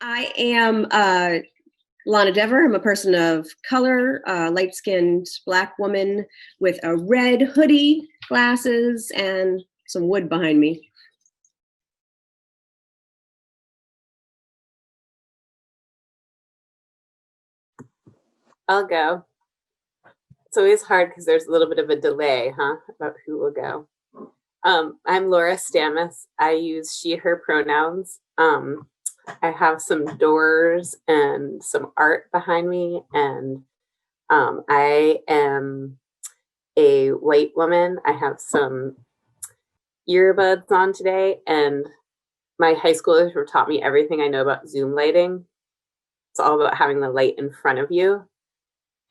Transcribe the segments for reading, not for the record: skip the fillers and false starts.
I am Lana Dever. I'm a person of color, light-skinned Black woman with a red hoodie, glasses, and some wood behind me. I'll go. It's always hard because there's a little bit of a delay, about who will go. I'm Laura Stamus. I use she, her pronouns. I have some doors and some art behind me, and I am a white woman. I have some earbuds on today, and my high schoolers have taught me everything I know about Zoom lighting. It's all about having the light in front of you.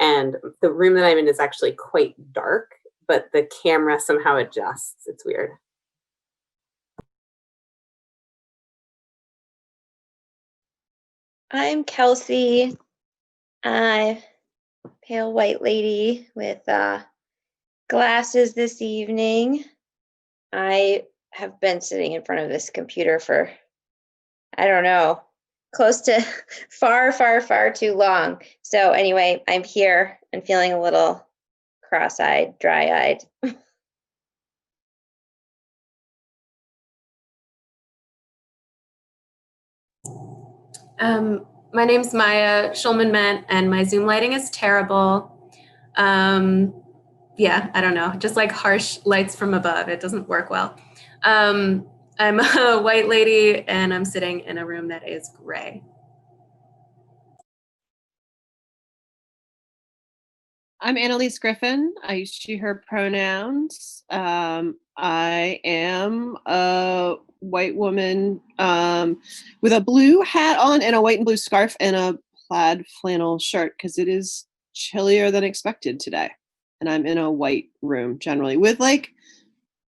And the room that I'm in is actually quite dark, but the camera somehow adjusts. It's weird. I'm Kelsey. I'm a pale white lady with glasses this evening. I have been sitting in front of this computer for, I don't know, close to far, far, far too long. So anyway, I'm here and feeling a little cross-eyed, dry-eyed. My name's Maya Schulman-Ment, and my Zoom lighting is terrible. Yeah, I don't know, just like harsh lights from above. It doesn't work well. I'm a white lady, and I'm sitting in a room that is gray. I'm Annalise Griffin. I use she, her pronouns. I am a white woman with a blue hat on and a white and blue scarf and a plaid flannel shirt because it is chillier than expected today. And I'm in a white room generally with like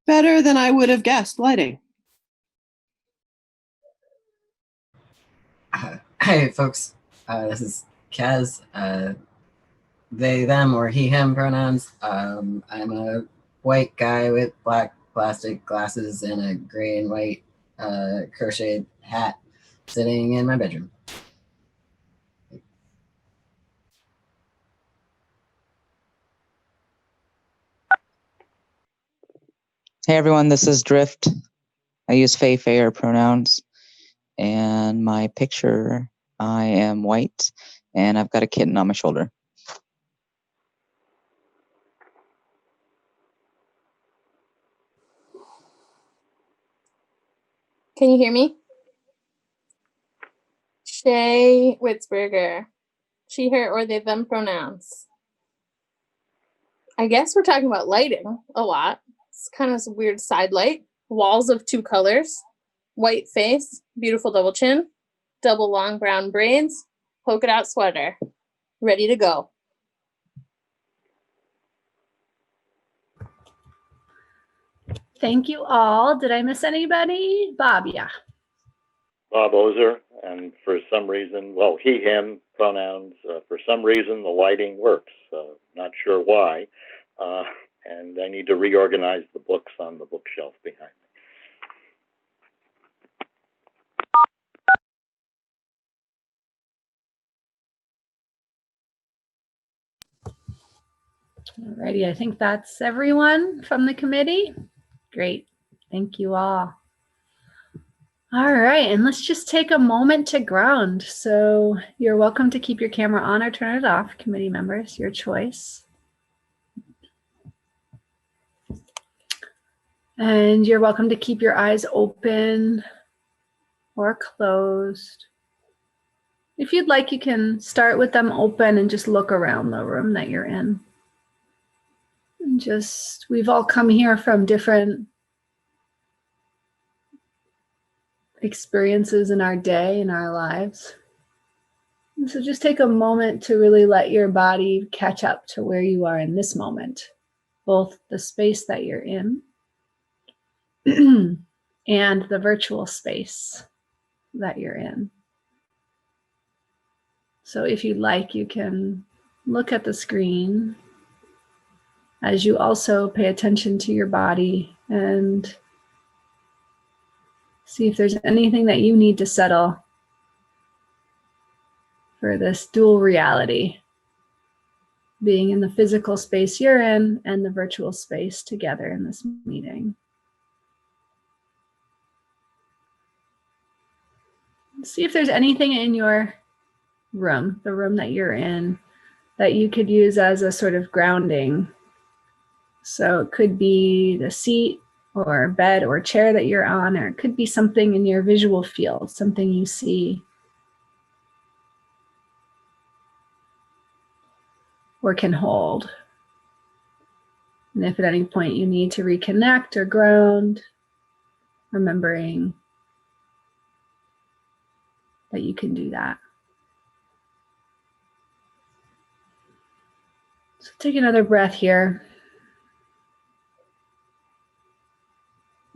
better than I would have guessed lighting. Hey folks, this is Kaz. They, them, or he, him pronouns. I'm a white guy with black plastic glasses and a gray and white crocheted hat sitting in my bedroom. Hey everyone, this is Drift. I use Faye, Fayer pronouns. And my picture, I am white and I've got a kitten on my shoulder. Can you hear me? Shay Witzberger. She, her, or they, them pronouns. I guess we're talking about lighting a lot. It's kind of a weird side light. Walls of two colors. White face, beautiful double chin, double long brown braids, polka dot sweater. Ready to go. Thank you all. Did I miss anybody? Bob, yeah. Bob Ozer, and for some reason, well, he, him pronouns, for some reason the lighting works. Not sure why. And I need to reorganize the books on the bookshelf behind me. Alrighty, I think that's everyone from the committee. Great, thank you all. All right, and let's just take a moment to ground. So you're welcome to keep your camera on or turn it off, committee members, your choice. And you're welcome to keep your eyes open or closed. If you'd like, you can start with them open and just look around the room that you're in. And just, we've all come here from different experiences in our day, in our lives. And so just take a moment to really let your body catch up to where you are in this moment, both the space that you're in and the virtual space that you're in. So if you'd like, you can look at the screen as you also pay attention to your body and see if there's anything that you need to settle for this dual reality, being in the physical space you're in and the virtual space together in this meeting. See if there's anything in your room, the room that you're in, that you could use as a sort of grounding. So it could be the seat or bed or chair that you're on, or it could be something in your visual field, something you see or can hold. And if at any point you need to reconnect or ground, remembering that you can do that. So take another breath here.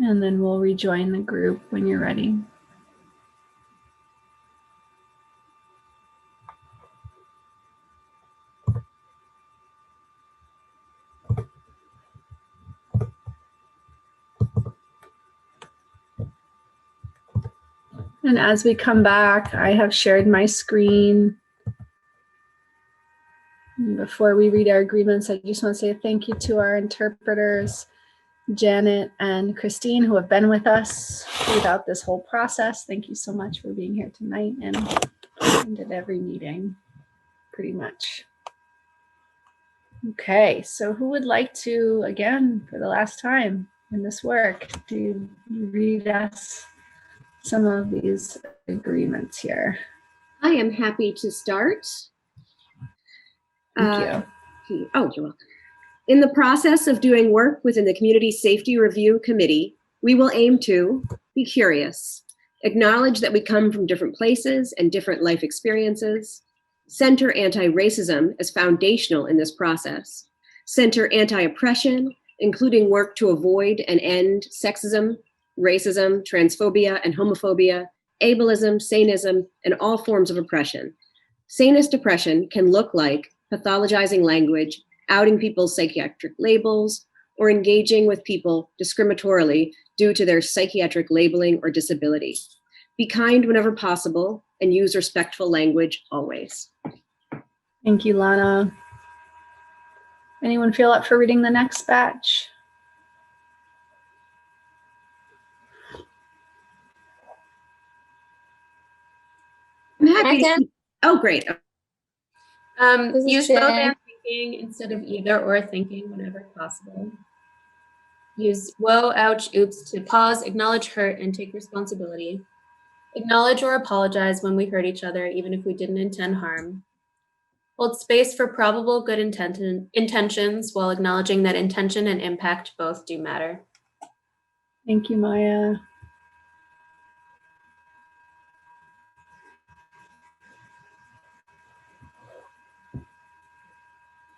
And then we'll rejoin the group when you're ready. And as we come back, I have shared my screen. And before we read our agreements, I just want to say thank you to our interpreters, Janet and Christine, who have been with us throughout this whole process. Thank you so much for being here tonight and at every meeting, pretty much. Okay, so who would like to, again, for the last time in this work, to read us some of these agreements here? I am happy to start. Thank you. Oh, you're welcome. In the process of doing work within the Community Safety Review Committee, we will aim to be curious, acknowledge that we come from different places and different life experiences, center anti-racism as foundational in this process, center anti-oppression, including work to avoid and end sexism, racism, transphobia, and homophobia, ableism, saneism, and all forms of oppression. Sanist oppression can look like pathologizing language, outing people's psychiatric labels, or engaging with people discriminatorily due to their psychiatric labeling or disability. Be kind whenever possible and use respectful language always. Thank you, Lana. Anyone feel up for reading the next batch? I'm happy I can. to. Oh, great. This is Use both Shay. and thinking instead of either or thinking whenever possible. Use whoa, ouch, oops to pause, acknowledge hurt, and take responsibility. Acknowledge or apologize when we hurt each other, even if we didn't intend harm. Hold space for probable good intentions while acknowledging that intention and impact both do matter. Thank you, Maya.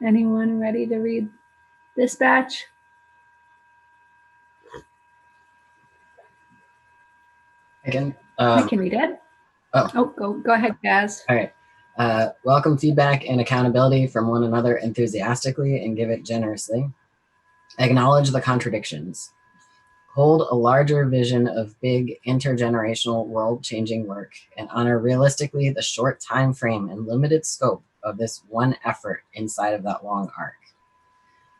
Anyone ready to read this batch? Again, I can read it. Go ahead, Gaz. all right. Welcome feedback and accountability from one another enthusiastically and give it generously. Acknowledge the contradictions. Hold a larger vision of big intergenerational world-changing work and honor realistically the short time frame and limited scope of this one effort inside of that long arc.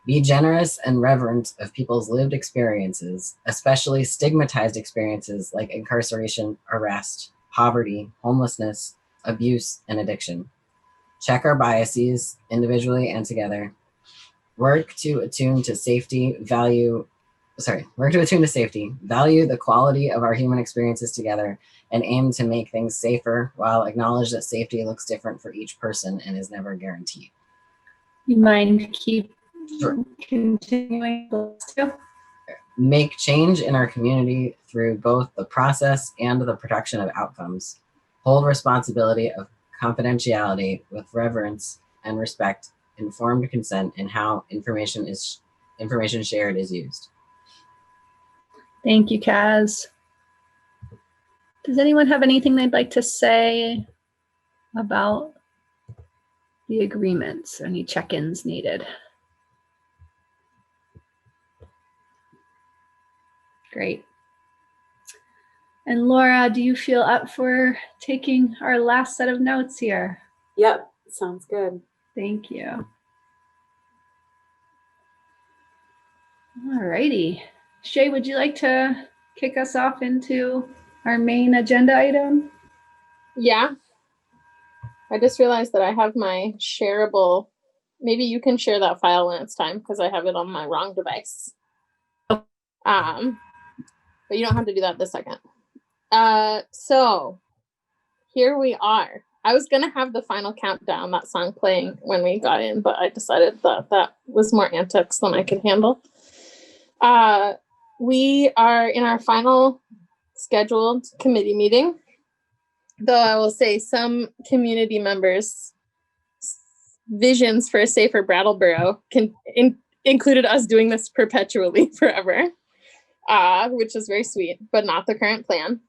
Be generous and reverent of people's lived experiences, especially stigmatized experiences like incarceration, arrest, poverty, homelessness, abuse, and addiction. Check our biases individually and together. Work to attune to safety, value the quality of our human experiences together, and aim to make things safer while acknowledge that safety looks different for each person and is never guaranteed. You mind keep Sure. continuing? Make change in our community through both the process and the production of outcomes. Hold responsibility of confidentiality with reverence and respect, informed consent in how information shared is used. Thank you, Kaz. Does anyone have anything they'd like to say about the agreements? Any check-ins needed? Great. And Laura, do you feel up for taking our last set of notes here? Yep, sounds good. Thank you. All righty. Shay, would you like to kick us off into our main agenda item? Yeah. I just realized that I have my shareable. Maybe you can share that file when it's time because I have it on my wrong device. But you don't have to do that this second. So here we are. I was gonna have the final countdown, that song playing when we got in, but I decided that that was more antics than I could handle. We are in our final scheduled committee meeting, though I will say some community members' visions for a safer Brattleboro included us doing this perpetually forever, which is very sweet, but not the current plan.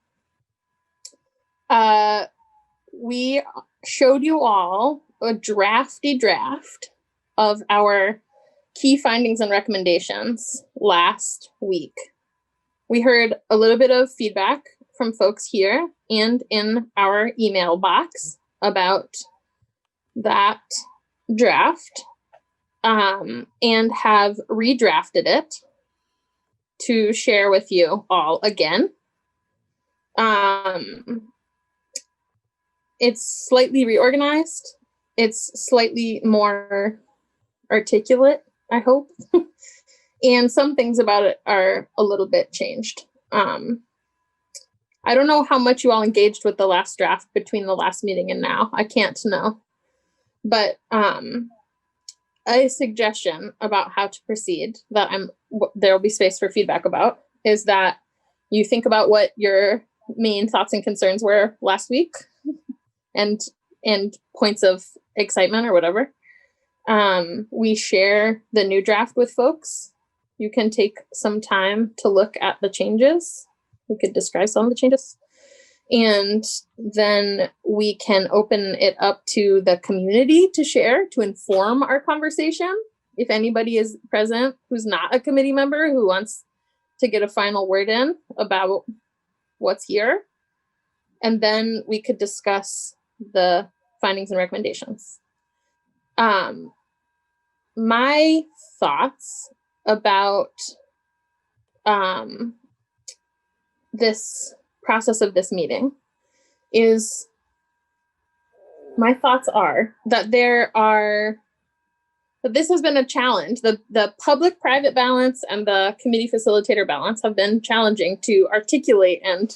We showed you all a drafty draft of our key findings and recommendations last week. We heard a little bit of feedback from folks here and in our email box about that draft, and have redrafted it to share with you all again. It's slightly reorganized. It's slightly more articulate, I hope. And some things about it are a little bit changed. I don't know how much you all engaged with the last draft between the last meeting and now. I can't know. But a suggestion about how to proceed that there'll be space for feedback about is that you think about what your main thoughts and concerns were last week and points of excitement or whatever. We share the new draft with folks. You can take some time to look at the changes. We could describe some of the changes. And then we can open it up to the community to share, to inform our conversation. If anybody is present who's not a committee member who wants to get a final word in about what's here. And then we could discuss the findings and recommendations. My thoughts about this process of this meeting is, my thoughts are that this has been a challenge. The public-private balance and the committee facilitator balance have been challenging to articulate and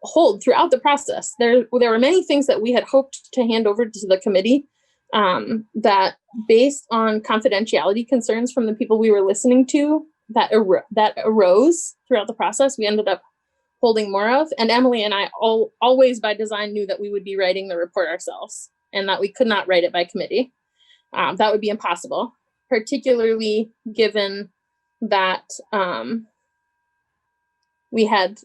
hold throughout the process. There were many things that we had hoped to hand over to the committee that, based on confidentiality concerns from the people we were listening to, that arose throughout the process, we ended up holding more of. And Emily and I always by design knew that we would be writing the report ourselves and that we could not write it by committee. That would be impossible, particularly given that we had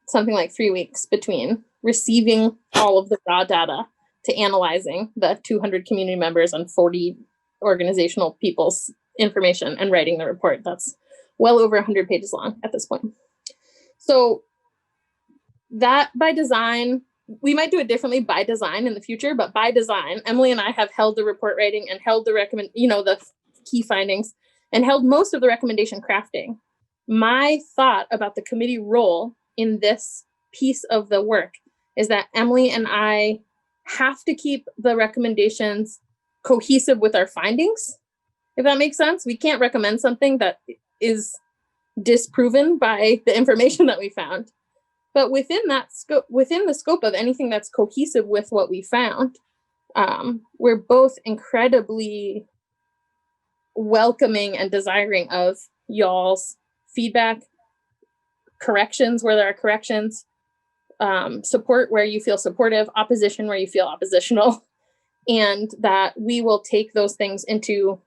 something like 3 weeks between receiving all of the raw data to analyzing the 200 community members and 40 organizational people's information and writing the report. That's well over 100 pages long at this point. So that by design, we might do it differently by design in the future, but by design, Emily and I have held the report writing and held the the key findings and held most of the recommendation crafting. My thought about the committee role in this piece of the work is that Emily and I have to keep the recommendations cohesive with our findings, if that makes sense. We can't recommend something that is disproven by the information that we found. But within that scope, within the scope of anything that's cohesive with what we found, we're both incredibly welcoming and desiring of y'all's feedback, corrections where there are corrections, support where you feel supportive, opposition where you feel oppositional, and that we will take those things into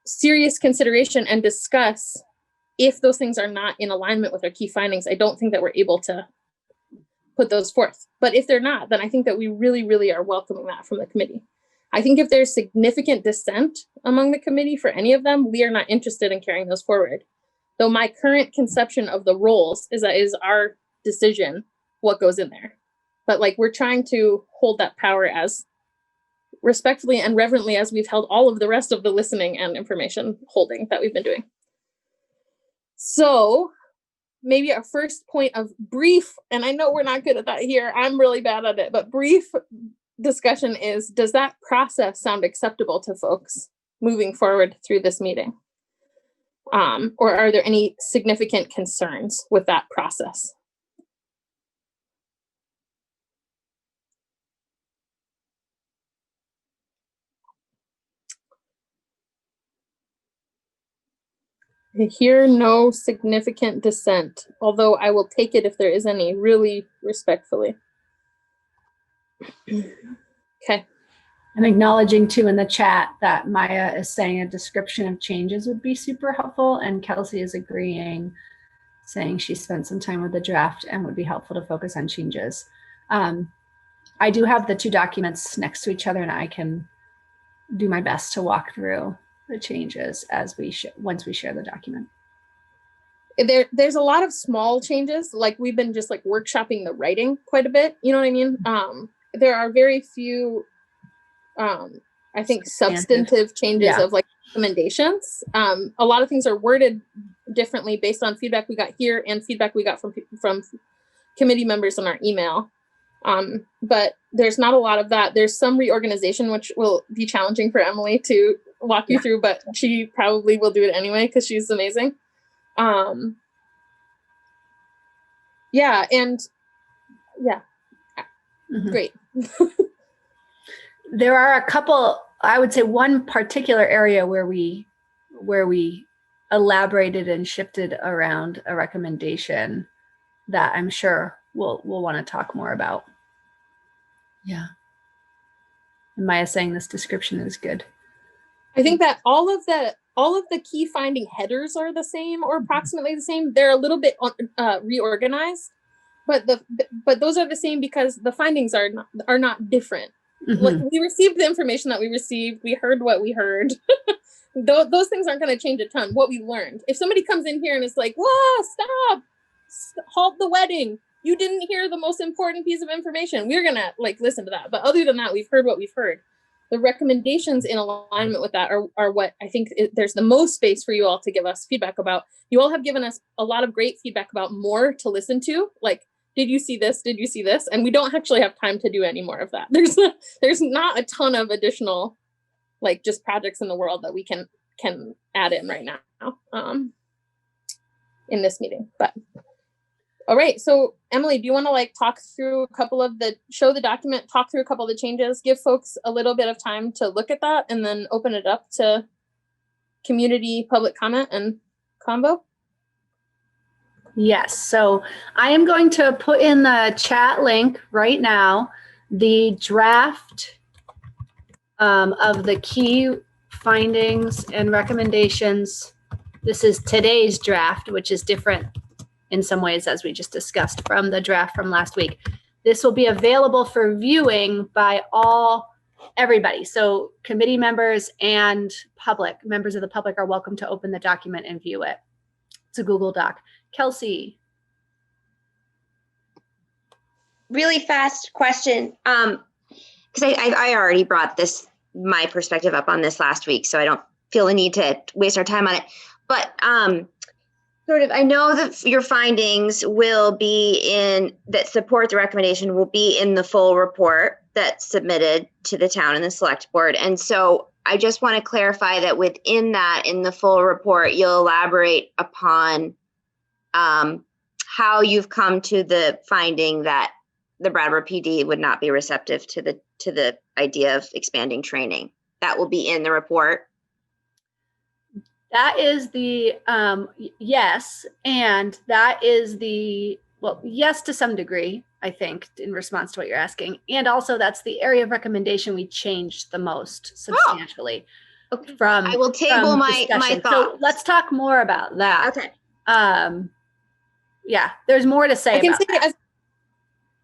serious consideration and discuss. If those things are not in alignment with our key findings, I don't think that we're able to put those forth. But if they're not, then I think that we really, really are welcoming that from the committee. I think if there's significant dissent among the committee for any of them, we are not interested in carrying those forward. Though my current conception of the roles is that it is our decision what goes in there. But like, we're trying to hold that power as respectfully and reverently as we've held all of the rest of the listening and information holding that we've been doing. So maybe our first point of brief, and I know we're not good at that here, I'm really bad at it, but brief discussion is, does that process sound acceptable to folks moving forward through this meeting? Or are there any significant concerns with that process? I hear no significant dissent, although I will take it if there is any, really respectfully. Okay. I'm acknowledging too in the chat that Maya is saying a description of changes would be super helpful, and Kelsey is agreeing, saying she spent some time with the draft and would be helpful to focus on changes. I do have the two documents next to each other, and I can do my best to walk through the changes as we once we share the document. There's a lot of small changes, like we've been just like workshopping the writing quite a bit, you know what I mean? There are very few I think substantive changes of like recommendations. A lot of things are worded differently based on feedback we got here and feedback we got from committee members in our email. But there's not a lot of that. There's some reorganization, which will be challenging for Emily to walk you through, but she probably will do it anyway because she's amazing. Great. There are a couple, I would say one particular area where we elaborated and shifted around a recommendation that I'm sure we'll want to talk more about. Yeah. And Maya saying this description is good. I think that all of the key finding headers are the same or approximately the same. They're a little bit reorganized, but those are the same because the findings are not different. Like, we received the information that we received. We heard what we heard. Those things aren't going to change a ton. What we learned. If somebody comes in here and is like, "Whoa, stop! Halt the wedding! You didn't hear the most important piece of information," we're gonna like listen to that. But other than that, we've heard what we've heard. The recommendations in alignment with that are what I think there's the most space for you all to give us feedback about. You all have given us a lot of great feedback about more to listen to, like, did you see this? Did you see this? And we don't actually have time to do any more of that. There's not a ton of additional, like, just projects in the world that we can add in right now in this meeting. But all right, so Emily, do you want to like talk through a couple of show the document, talk through a couple of the changes, give folks a little bit of time to look at that, and then open it up to community public comment and convo? Yes, so I am going to put in the chat link right now, the draft of the key findings and recommendations. This is today's draft, which is different in some ways, as we just discussed, from the draft from last week. This will be available for viewing by everybody. So committee members and members of the public are welcome to open the document and view it. It's a Google Doc. Kelsey. Really fast question. Because I already brought my perspective up on this last week, so I don't feel the need to waste our time on it. But I know that your findings will be that support the recommendation will be in the full report that's submitted to the town and the select board. And so I just want to clarify that within that, in the full report, you'll elaborate upon how you've come to the finding that the Brattleboro PD would not be receptive to the idea of expanding training. That will be in the report. That is the yes, and that is yes to some degree, I think, in response to what you're asking. And also that's the area of recommendation we changed the most substantially. Okay. I will table my thoughts. So let's talk more about that. Okay. Yeah, there's more to say about that.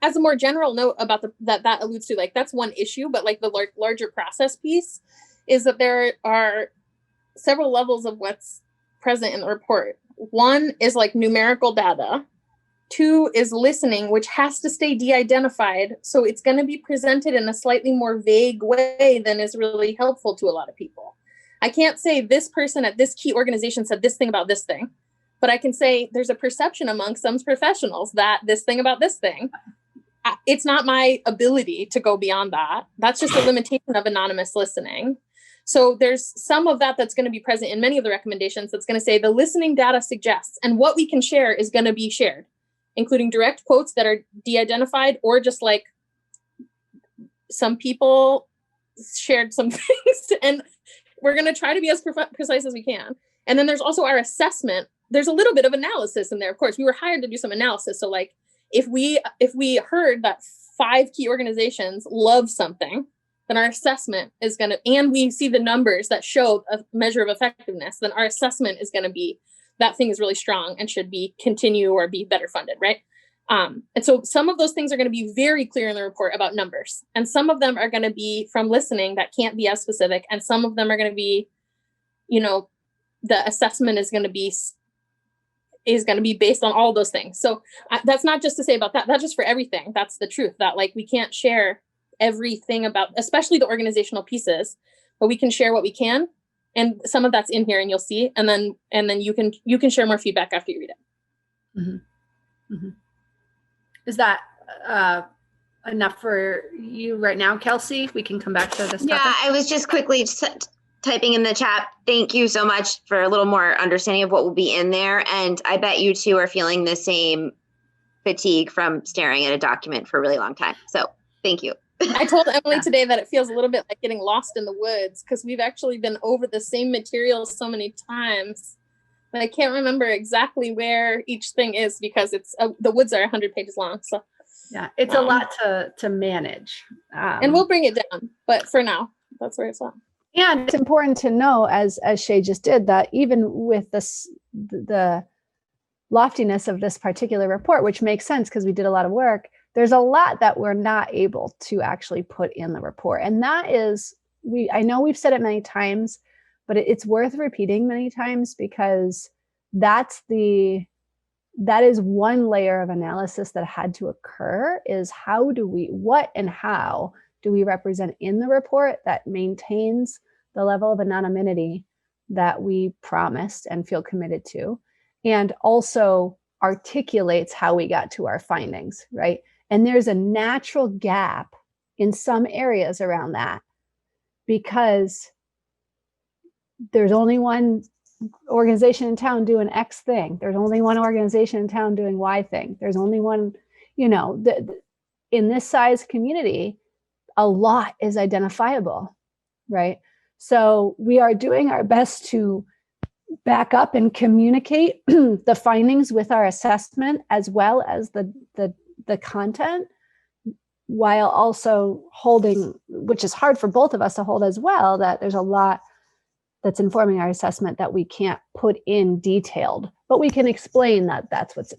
As a more general note about that alludes to, like, that's one issue, but like the larger process piece is that there are several levels of what's present in the report. One is like numerical data 2 is listening, which has to stay de-identified. So it's going to be presented in a slightly more vague way than is really helpful to a lot of people. I can't say this person at this key organization said this thing about this thing, but I can say there's a perception among some professionals that this thing about this thing. It's not my ability to go beyond that. That's just a limitation of anonymous listening. So there's some of that that's going to be present in many of the recommendations that's going to say the listening data suggests, and what we can share is going to be shared, including direct quotes that are de-identified, or just like some people shared some things, and we're going to try to be as precise as we can. And then there's also our assessment. There's a little bit of analysis in there. Of course, we were hired to do some analysis. So like if we heard that 5 key organizations love something, then our assessment is going to, and we see the numbers that show a measure of effectiveness, then our assessment is going to be that thing is really strong and should be continue or be better funded, right? And so some of those things are going to be very clear in the report about numbers, and some of them are going to be from listening that can't be as specific, and some of them are going to be, the assessment is going to be based on all those things. So that's not just to say about that. That's just for everything. That's the truth, that like we can't share everything about, especially the organizational pieces, but we can share what we can. And some of that's in here, and you'll see, and then you can share more feedback after you read it. Mm-hmm. Mm-hmm. Is that enough for you right now, Kelsey? We can come back to this. Yeah, topic. I was just quickly typing in the chat. Thank you so much for a little more understanding of what will be in there. And I bet you two are feeling the same fatigue from staring at a document for a really long time. So thank you. I told Emily today that it feels a little bit like getting lost in the woods, because we've actually been over the same material so many times that I can't remember exactly where each thing is, because it's the woods are 100 pages long. So yeah, it's a lot to manage. And we'll bring it down, but for now, that's where it's at. And it's important to know, as Shay just did, that even with the loftiness of this particular report, which makes sense because we did a lot of work, there's a lot that we're not able to actually put in the report. And that is, I know we've said it many times, but it's worth repeating many times, because that is one layer of analysis that had to occur, is what and how do we represent in the report that maintains the level of anonymity that we promised and feel committed to, and also articulates how we got to our findings, right? And there's a natural gap in some areas around that, because there's only one organization in town doing X thing. There's only one organization in town doing Y thing. There's only one, in this size community, a lot is identifiable, right? So we are doing our best to back up and communicate the findings with our assessment, as well as the content, while also holding, which is hard for both of us to hold as well, that there's a lot that's informing our assessment that we can't put in detailed, but we can explain that's what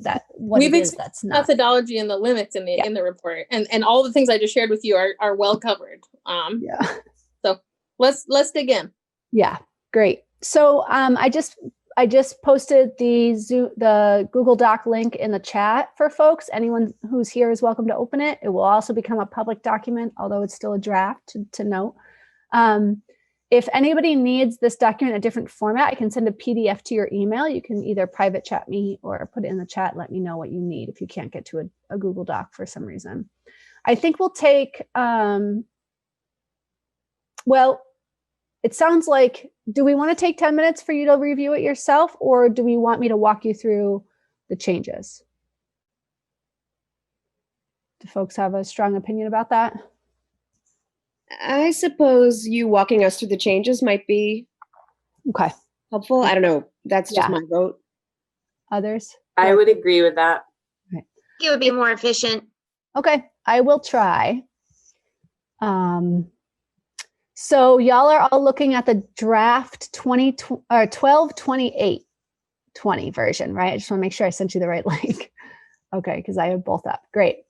We've it is that's not. Methodology and the limits in the report, and all the things I just shared with you are well covered. So let's dig in. Yeah, great. So I just posted the Google Doc link in the chat for folks. Anyone who's here is welcome to open it. It will also become a public document, although it's still a draft to note. If anybody needs this document in a different format, I can send a PDF to your email. You can either private chat me or put it in the chat. Let me know what you need if you can't get to a Google Doc for some reason. I think we'll take, it sounds like, do we want to take 10 minutes for you to review it yourself, or do we want me to walk you through the changes? Do folks have a strong opinion about that? I suppose you walking us through the changes might be helpful. I don't know. That's just my vote. Others? I would agree with that. It would be more efficient. Okay, I will try. So y'all are all looking at the draft 12/28/20 version, right? I just want to make sure I sent you the right link. Okay, because I have both up. Great.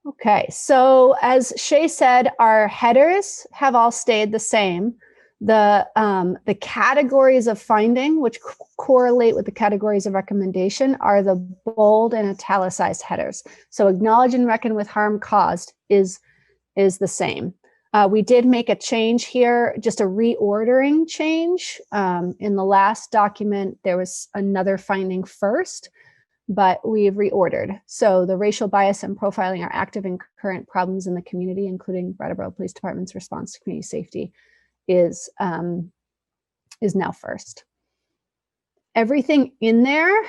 Okay, so as Shay said, our headers have all stayed the same. The categories of finding, which correlate with the categories of recommendation, are the bold and italicized headers. So acknowledge and reckon with harm caused is the same. We did make a change here, just a reordering change. In the last document, there was another finding first, but we've reordered. So the racial bias and profiling are active and current problems in the community, including Brattleboro Police Department's response to community safety is now first. Everything in there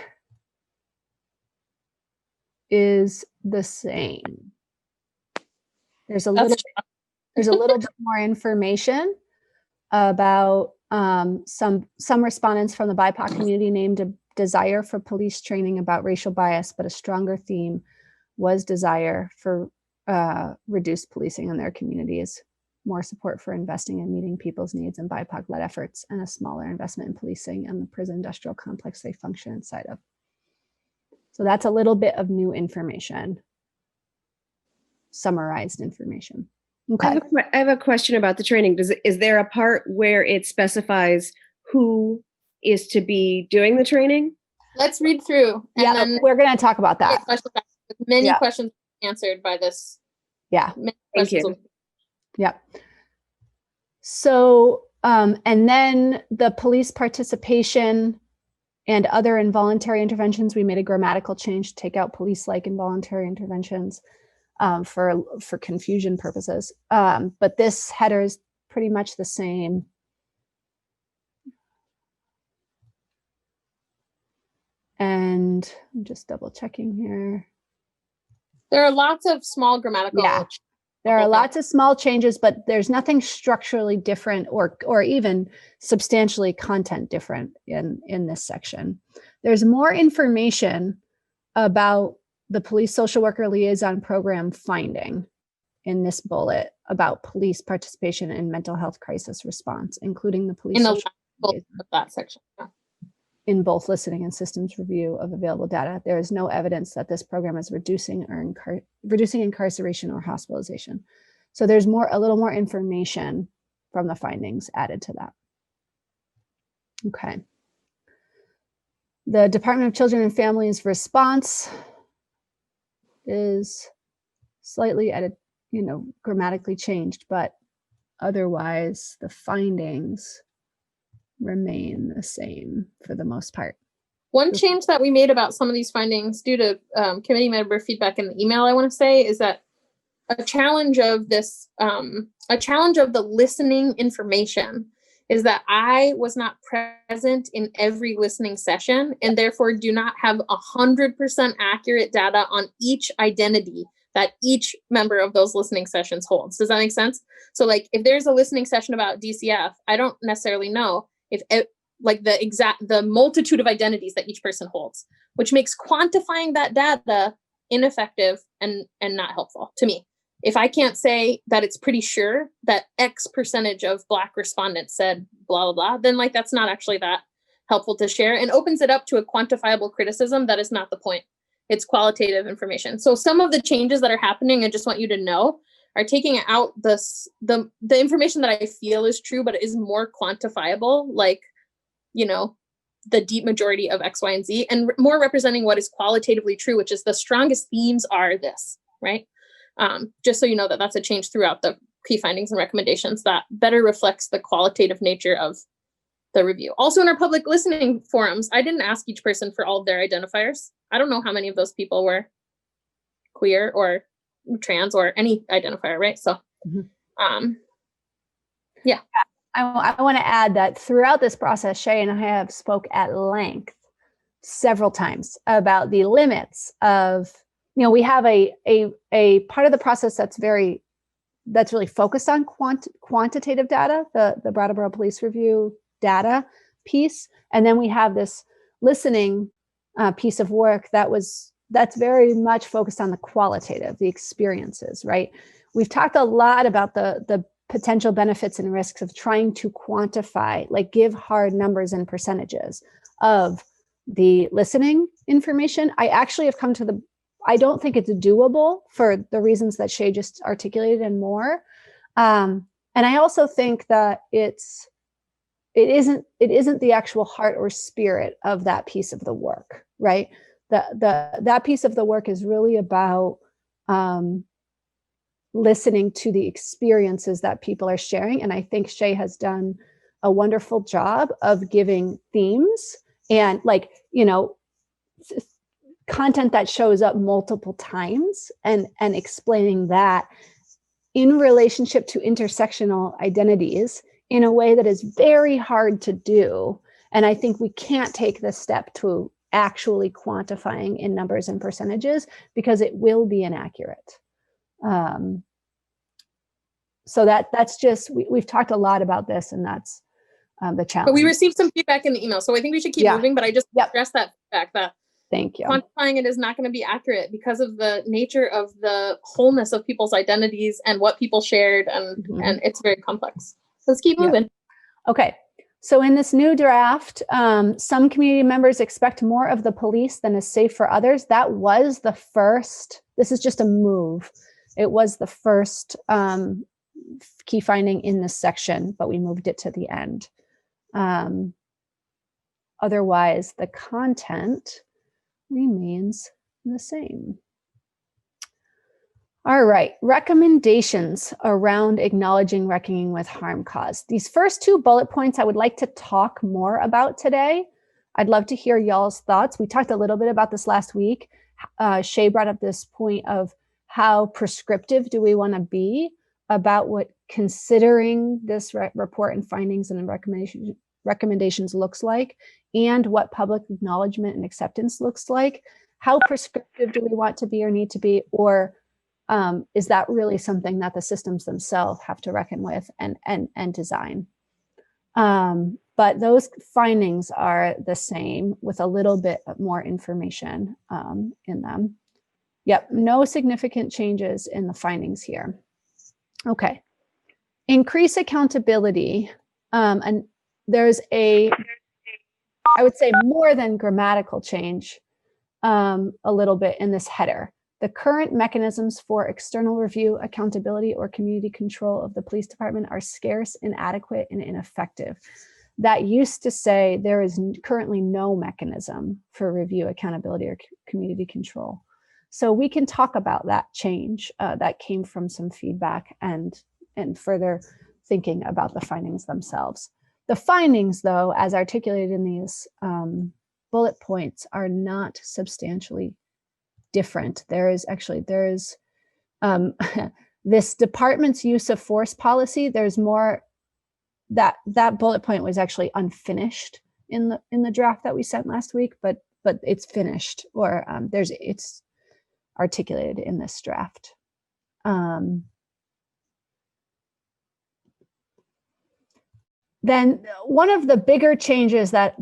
is the same. There's a little bit more information about some respondents from the BIPOC community named a desire for police training about racial bias, but a stronger theme was desire for reduced policing in their communities, more support for investing in meeting people's needs and BIPOC-led efforts, and a smaller investment in policing and the prison industrial complex they function inside of. So that's a little bit of new information, summarized information. Okay. I have a question about the training. Is there a part where it specifies who is to be doing the training? Let's read through. And then we're going to talk about that. Many questions answered by this. Yeah. Thank you. Yep. So, and then the police participation and other involuntary interventions, we made a grammatical change to take out police-like involuntary interventions for confusion purposes. But this header is pretty much the same. And I'm just double checking here. There are lots of small grammatical. Yeah. There are lots of small changes, but there's nothing structurally different or even substantially content different in this section. There's more information about the police social worker liaison program finding in this bullet about police participation in mental health crisis response, including the police in the social bullet of that section. In both listening and systems review of available data. There is no evidence that this program is reducing incarceration or hospitalization. So there's a little more information from the findings added to that. Okay. The Department of Children and Families response is slightly grammatically changed, but otherwise the findings remain the same for the most part. One change that we made about some of these findings due to committee member feedback in the email, I want to say, is that a challenge of the listening information is that I was not present in every listening session and therefore do not have 100% accurate data on each identity that each member of those listening sessions holds. Does that make sense? So like if there's a listening session about DCF, I don't necessarily know if the multitude of identities that each person holds, which makes quantifying that data ineffective and not helpful to me. If I can't say that it's pretty sure that X percentage of Black respondents said blah, blah, blah, then like that's not actually that helpful to share and opens it up to a quantifiable criticism. That is not the point. It's qualitative information. So some of the changes that are happening, I just want you to know, are taking out the information that I feel is true, but it is more quantifiable, like, the deep majority of X, Y, and Z, and more representing what is qualitatively true, which is the strongest themes are this, right? Just so you know that that's a change throughout the key findings and recommendations that better reflects the qualitative nature of the review. Also in our public listening forums, I didn't ask each person for all of their identifiers. I don't know how many of those people were queer or trans or any identifier, right? So, yeah. I want to add that throughout this process, Shay and I have spoke at length several times about the limits of, we have a part of the process that's really focused on quantitative data, the Brattleboro Police Review data piece, and then we have this listening piece of work that's very much focused on the qualitative, the experiences, right? We've talked a lot about the potential benefits and risks of trying to quantify, like give hard numbers and percentages of the listening information. I actually have come to I don't think it's doable for the reasons that Shay just articulated and more. And I also think that it's it isn't the actual heart or spirit of that piece of the work, right? That piece of the work is really about listening to the experiences that people are sharing. And I think Shay has done a wonderful job of giving themes and, like, you know, content that shows up multiple times and explaining that in relationship to intersectional identities in a way that is very hard to do. And I think we can't take this step to actually quantifying in numbers and percentages because it will be inaccurate. So that's just, we've talked a lot about this, and that's the challenge. But we received some feedback in the email, so I think we should keep moving, but I just stress that feedback that thank you. Quantifying it is not going to be accurate because of the nature of the wholeness of people's identities and what people shared, and it's very complex. So let's keep moving. Okay. So in this new draft, some community members expect more of the police than is safe for others. That was the first, this is just a move. It was the first key finding in this section, but we moved it to the end. Otherwise, the content remains the same. All right, recommendations around acknowledging reckoning with harm caused. These first two bullet points I would like to talk more about today. I'd love to hear y'all's thoughts. We talked a little bit about this last week. Shay brought up this point of how prescriptive do we want to be about what considering this report and findings and recommendations looks like, and what public acknowledgement and acceptance looks like. How prescriptive do we want to be or need to be, or is that really something that the systems themselves have to reckon with and design? But those findings are the same with a little bit more information in them. Yep, no significant changes in the findings here. Okay, increase accountability. And there's I would say more than grammatical change a little bit in this header. The current mechanisms for external review, accountability, or community control of the police department are scarce, inadequate, and ineffective. That used to say there is currently no mechanism for review, accountability, or community control. So we can talk about that change that came from some feedback and further thinking about the findings themselves. The findings, though, as articulated in these bullet points, are not substantially different. There is this department's use of force policy. There's more, that bullet point was actually unfinished in the draft that we sent last week, but it's finished, or it's articulated in this draft. Then one of the bigger changes that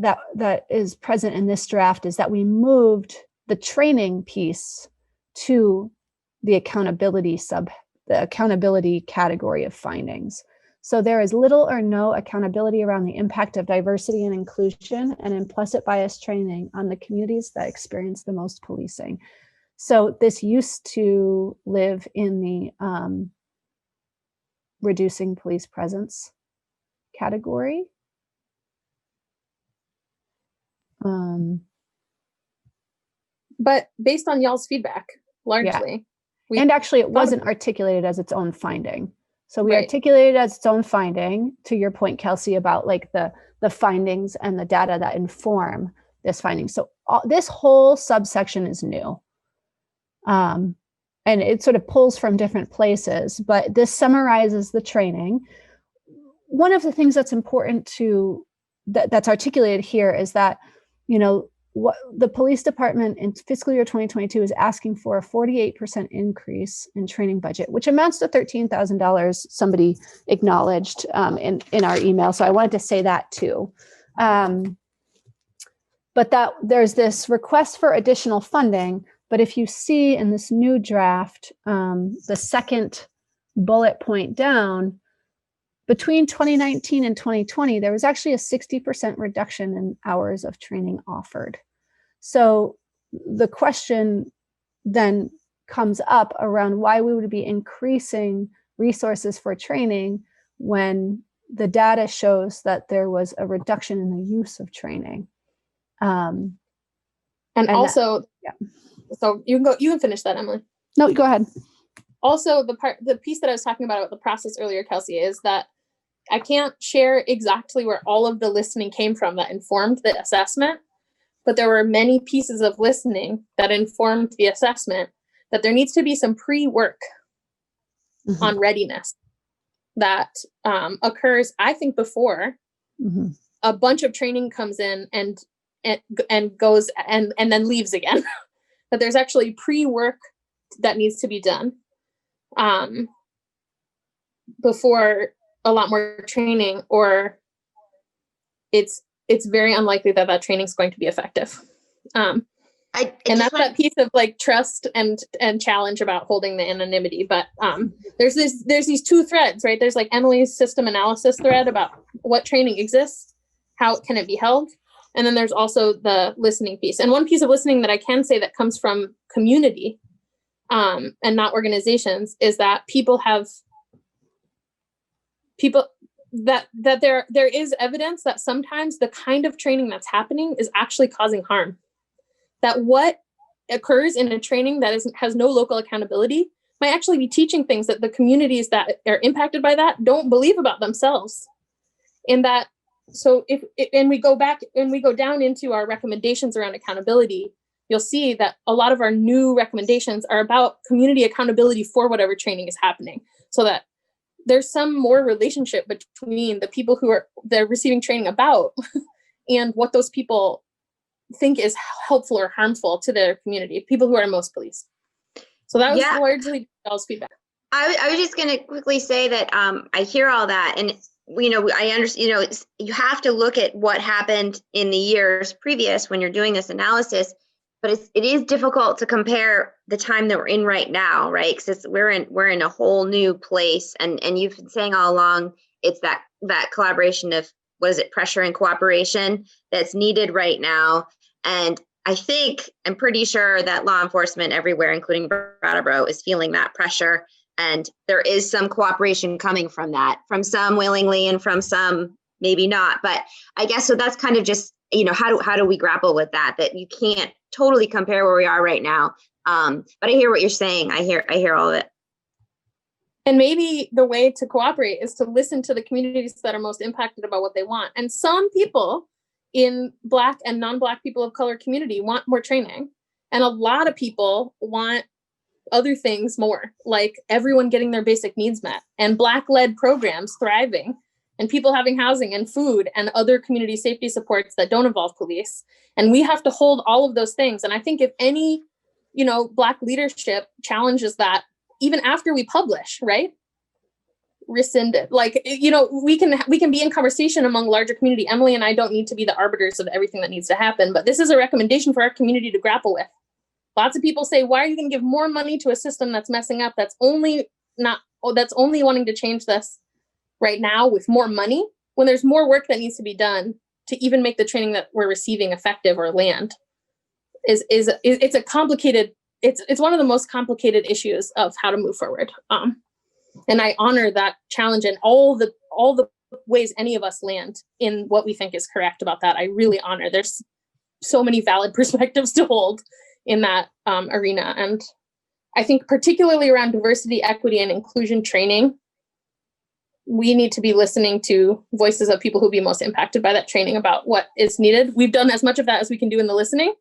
is present in this draft is that we moved the training piece to the accountability category of findings. So there is little or no accountability around the impact of diversity and inclusion and implicit bias training on the communities that experience the most policing. So this used to live in the reducing police presence category. But based on y'all's feedback, largely. Yeah. And actually it wasn't articulated as its own finding. So we articulated as its own finding, to your point, Kelsey, about like the findings and the data that inform this finding. So this whole subsection is new. And it sort of pulls from different places, but this summarizes the training. One of the things that's important that's articulated here is that, you know, what the police department in fiscal year 2022 is asking for a 48% increase in training budget, which amounts to $13,000. Somebody acknowledged in our email. So I wanted to say that too. But that there's this request for additional funding. But if you see in this new draft, the second bullet point down, between 2019 and 2020, there was actually a 60% reduction in hours of training offered. So the question then comes up around why we would be increasing resources for training when the data shows that there was a reduction in the use of training. And And also, yeah. So you can finish that, Emily. No, go ahead. Also, the piece that I was talking about the process earlier, Kelsey, is that I can't share exactly where all of the listening came from that informed the assessment, but there were many pieces of listening that informed the assessment that there needs to be some pre-work on readiness that occurs, I think, before a bunch of training comes in and goes and then leaves again. That there's actually pre-work that needs to be done before a lot more training, or it's very unlikely that training is going to be effective. And that's that piece of like trust and challenge about holding the anonymity. But there's these two threads, right? There's like Emily's system analysis thread about what training exists, how can it be held, and then there's also the listening piece. And one piece of listening that I can say that comes from community and not organizations is that that there is evidence that sometimes the kind of training that's happening is actually causing harm. That what occurs in a training that has no local accountability might actually be teaching things that the communities that are impacted by that don't believe about themselves. And that, so and we go back and we go down into our recommendations around accountability, you'll see that a lot of our new recommendations are about community accountability for whatever training is happening, so that there's some more relationship between the people they're receiving training about and what those people think is helpful or harmful to their community, people who are most policed. So that was largely Bell's feedback. I was just going to quickly say that I hear all that, and I understand. You have to look at what happened in the years previous when you're doing this analysis, but it is difficult to compare the time that we're in right now, right? Because we're in a whole new place, and you've been saying all along it's that collaboration of, what is it, pressure and cooperation that's needed right now. And I'm pretty sure that law enforcement everywhere, including Brattleboro, is feeling that pressure. And there is some cooperation coming from that, from some willingly and from some maybe not. But I guess, so that's kind of just, how do we grapple with that you can't totally compare where we are right now. But I hear what you're saying. I hear all of it. And maybe the way to cooperate is to listen to the communities that are most impacted about what they want. And some people in Black and non-Black people of color community want more training. And a lot of people want other things more, like everyone getting their basic needs met, and Black-led programs thriving, and people having housing and food and other community safety supports that don't involve police. And we have to hold all of those things. And I think if any, Black leadership challenges that, even after we publish, right? Rescind it. Like, we can be in conversation among larger community. Emily and I don't need to be the arbiters of everything that needs to happen, but this is a recommendation for our community to grapple with. Lots of people say, why are you going to give more money to a system that's messing up, that's only wanting to change this right now with more money, when there's more work that needs to be done to even make the training that we're receiving effective or land? It's a complicated, it's one of the most complicated issues of how to move forward. And I honor that challenge and all the ways any of us land in what we think is correct about that. I really honor. There's so many valid perspectives to hold in that arena. And I think particularly around diversity, equity, and inclusion training, we need to be listening to voices of people who will be most impacted by that training about what is needed. We've done as much of that as we can do in the listening.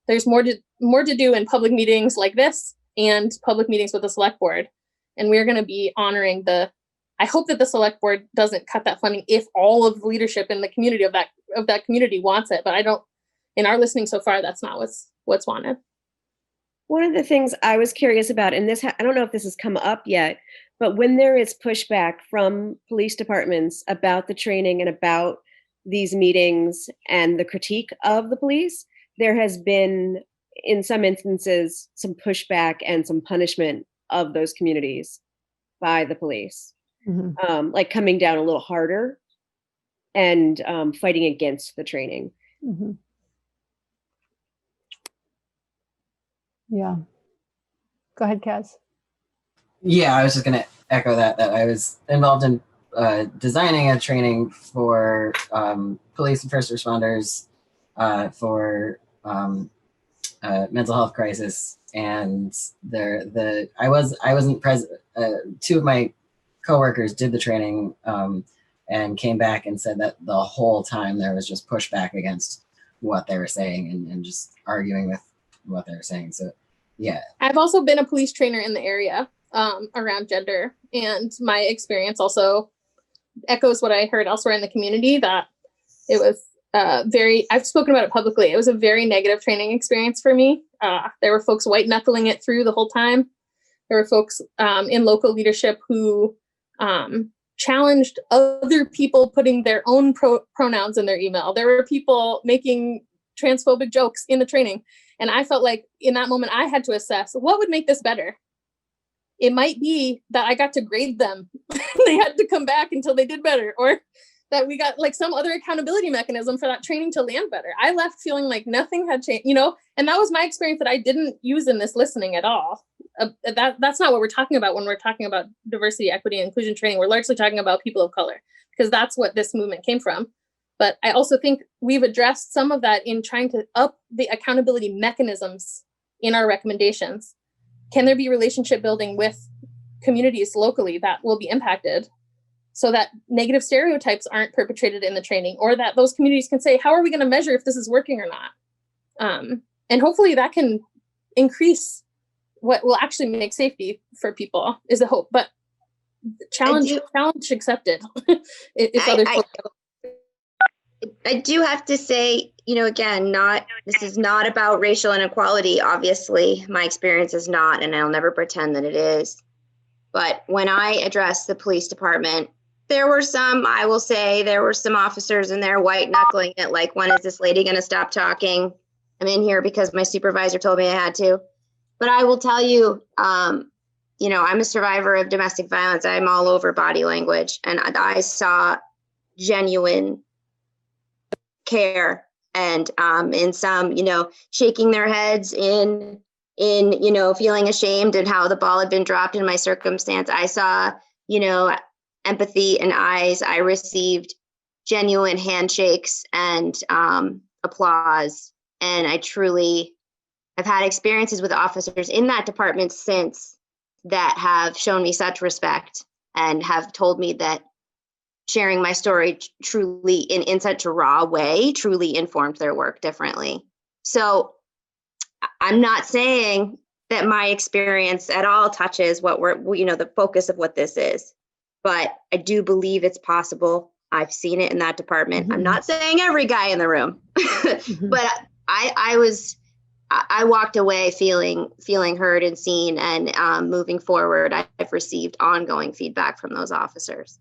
There's more to do in public meetings like this and public meetings with the select board. And we're going to be honoring I hope that the select board doesn't cut that funding if all of the leadership in the community of that community wants it. But in our listening so far, that's not what's wanted. One of the things I was curious about, and I don't know if this has come up yet, but when there is pushback from police departments about the training and about these meetings and the critique of the police, there has been, in some instances, some pushback and some punishment of those communities by the police, like coming down a little harder and fighting against the training. Yeah. Go ahead, Kaz. Yeah, I was just going to echo that I was involved in designing a training for police and first responders for mental health crisis, and I wasn't present. Two of my coworkers did the training and came back and said that the whole time there was just pushback against what they were saying and just arguing with what they were saying. So yeah, I've also been a police trainer in the area around gender, and my experience also echoes what I heard elsewhere in the community, that it was I've spoken about it publicly. It was a very negative training experience for me. There were folks white knuckling it through the whole time. There were folks in local leadership who challenged other people putting their own pronouns in their email. There were people making transphobic jokes in the training. And I felt like in that moment, I had to assess what would make this better. It might be that I got to grade them. They had to come back until they did better, or that we got like some other accountability mechanism for that training to land better. I left feeling like nothing had changed, and that was my experience that I didn't use in this listening at all. That's not what we're talking about when we're talking about diversity, equity, and inclusion training. We're largely talking about people of color, because that's what this movement came from. But I also think we've addressed some of that in trying to up the accountability mechanisms in our recommendations. Can there be relationship building with communities locally that will be impacted, so that negative stereotypes aren't perpetrated in the training, or that those communities can say, how are we going to measure if this is working or not? And hopefully that can increase what will actually make safety for people, is the hope. But challenge accepted. I do have to say, again, this is not about racial inequality. Obviously, my experience is not, and I'll never pretend that it is. But when I addressed the police department, there were some officers in there white knuckling it, like, when is this lady going to stop talking? I'm in here because my supervisor told me I had to. But I will tell you, I'm a survivor of domestic violence. I'm all over body language, and I saw genuine care, and in some, shaking their heads in feeling ashamed at how the ball had been dropped in my circumstance. I saw, empathy in eyes. I received genuine handshakes and applause. And I've had experiences with officers in that department since that have shown me such respect and have told me that sharing my story truly in such a raw way truly informed their work differently. So I'm not saying that my experience at all touches what the focus of what this is, but I do believe it's possible. I've seen it in that department. I'm not saying every guy in the room, but I walked away feeling heard and seen, and moving forward, I've received ongoing feedback from those officers.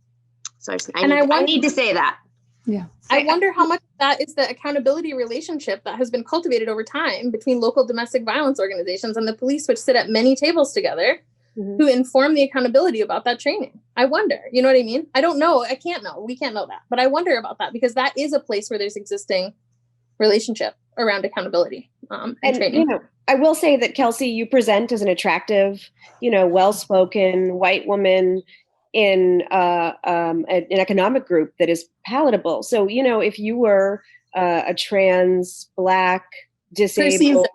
So I need to say that. Yeah. I wonder how much of that is the accountability relationship that has been cultivated over time between local domestic violence organizations and the police, which sit at many tables together, who inform the accountability about that training. I wonder, you know what I mean? I don't know. I can't know. We can't know that. But I wonder about that, because that is a place where there's existing relationship around accountability and training. I will say that, Kelsey, you present as an attractive, well-spoken white woman in an economic group that is palatable. So, if you were a trans, Black, disabled,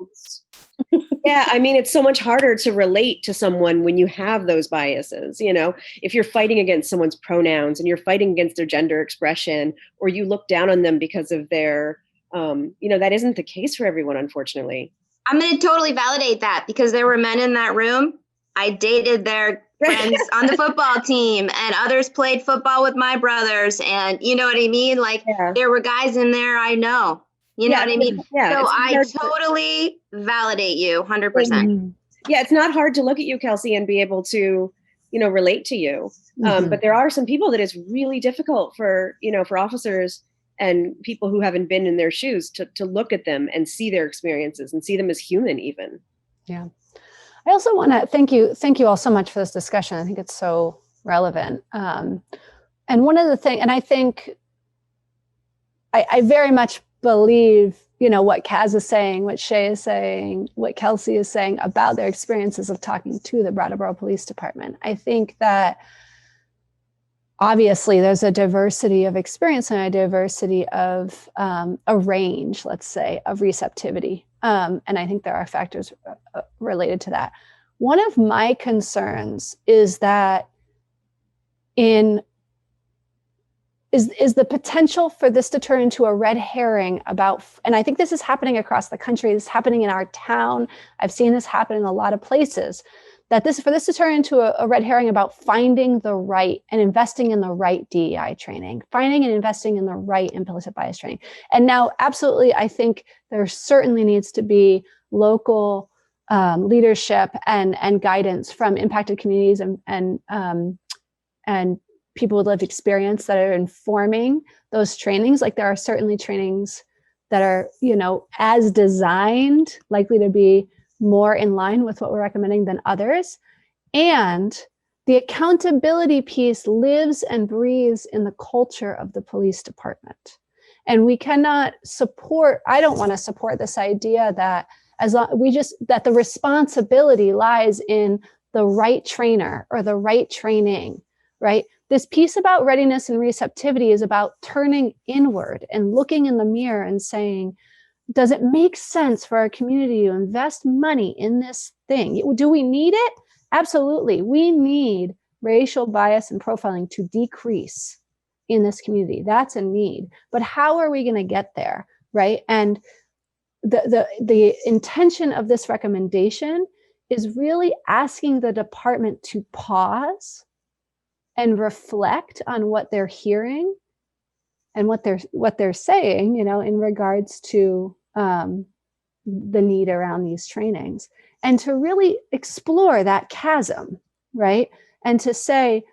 it's so much harder to relate to someone when you have those biases. If you're fighting against someone's pronouns and you're fighting against their gender expression, or you look down on them because of their, that isn't the case for everyone, unfortunately. I'm going to totally validate that, because there were men in that room. I dated their friends on the football team, and others played football with my brothers. And you know what I mean? Like, there were guys in there I know. You know what I mean? Yeah, so I totally validate you 100%. Yeah, it's not hard to look at you, Kelsey, and be able to, relate to you. But there are some people that it's really difficult for officers and people who haven't been in their shoes to look at them and see their experiences and see them as human even. Yeah. I also want to thank you all so much for this discussion. I think it's so relevant. And one of the things, and I think I very much believe, what Kaz is saying, what Shay is saying, what Kelsey is saying about their experiences of talking to the Brattleboro Police Department. I think that obviously there's a diversity of experience and a diversity of a range, let's say, of receptivity. And I think there are factors related to that. One of my concerns is that is the potential for this to turn into a red herring about, and I think this is happening across the country, this is happening in our town, I've seen this happen in a lot of places, that for this to turn into a red herring about finding the right and investing in the right DEI training, finding and investing in the right implicit bias training. And now, absolutely, I think there certainly needs to be local leadership and guidance from impacted communities and people with lived experience that are informing those trainings. Like there are certainly trainings that are, as designed, likely to be more in line with what we're recommending than others. And the accountability piece lives and breathes in the culture of the police department. And we cannot I don't want to support this idea that that the responsibility lies in the right trainer or the right training, right? This piece about readiness and receptivity is about turning inward and looking in the mirror and saying, does it make sense for our community to invest money in this thing? Do we need it? Absolutely. We need racial bias and profiling to decrease in this community. That's a need. But how are we going to get there, right? And the intention of this recommendation is really asking the department to pause and reflect on what they're hearing and what they're saying, in regards to the need around these trainings, and to really explore that chasm, right? And to say,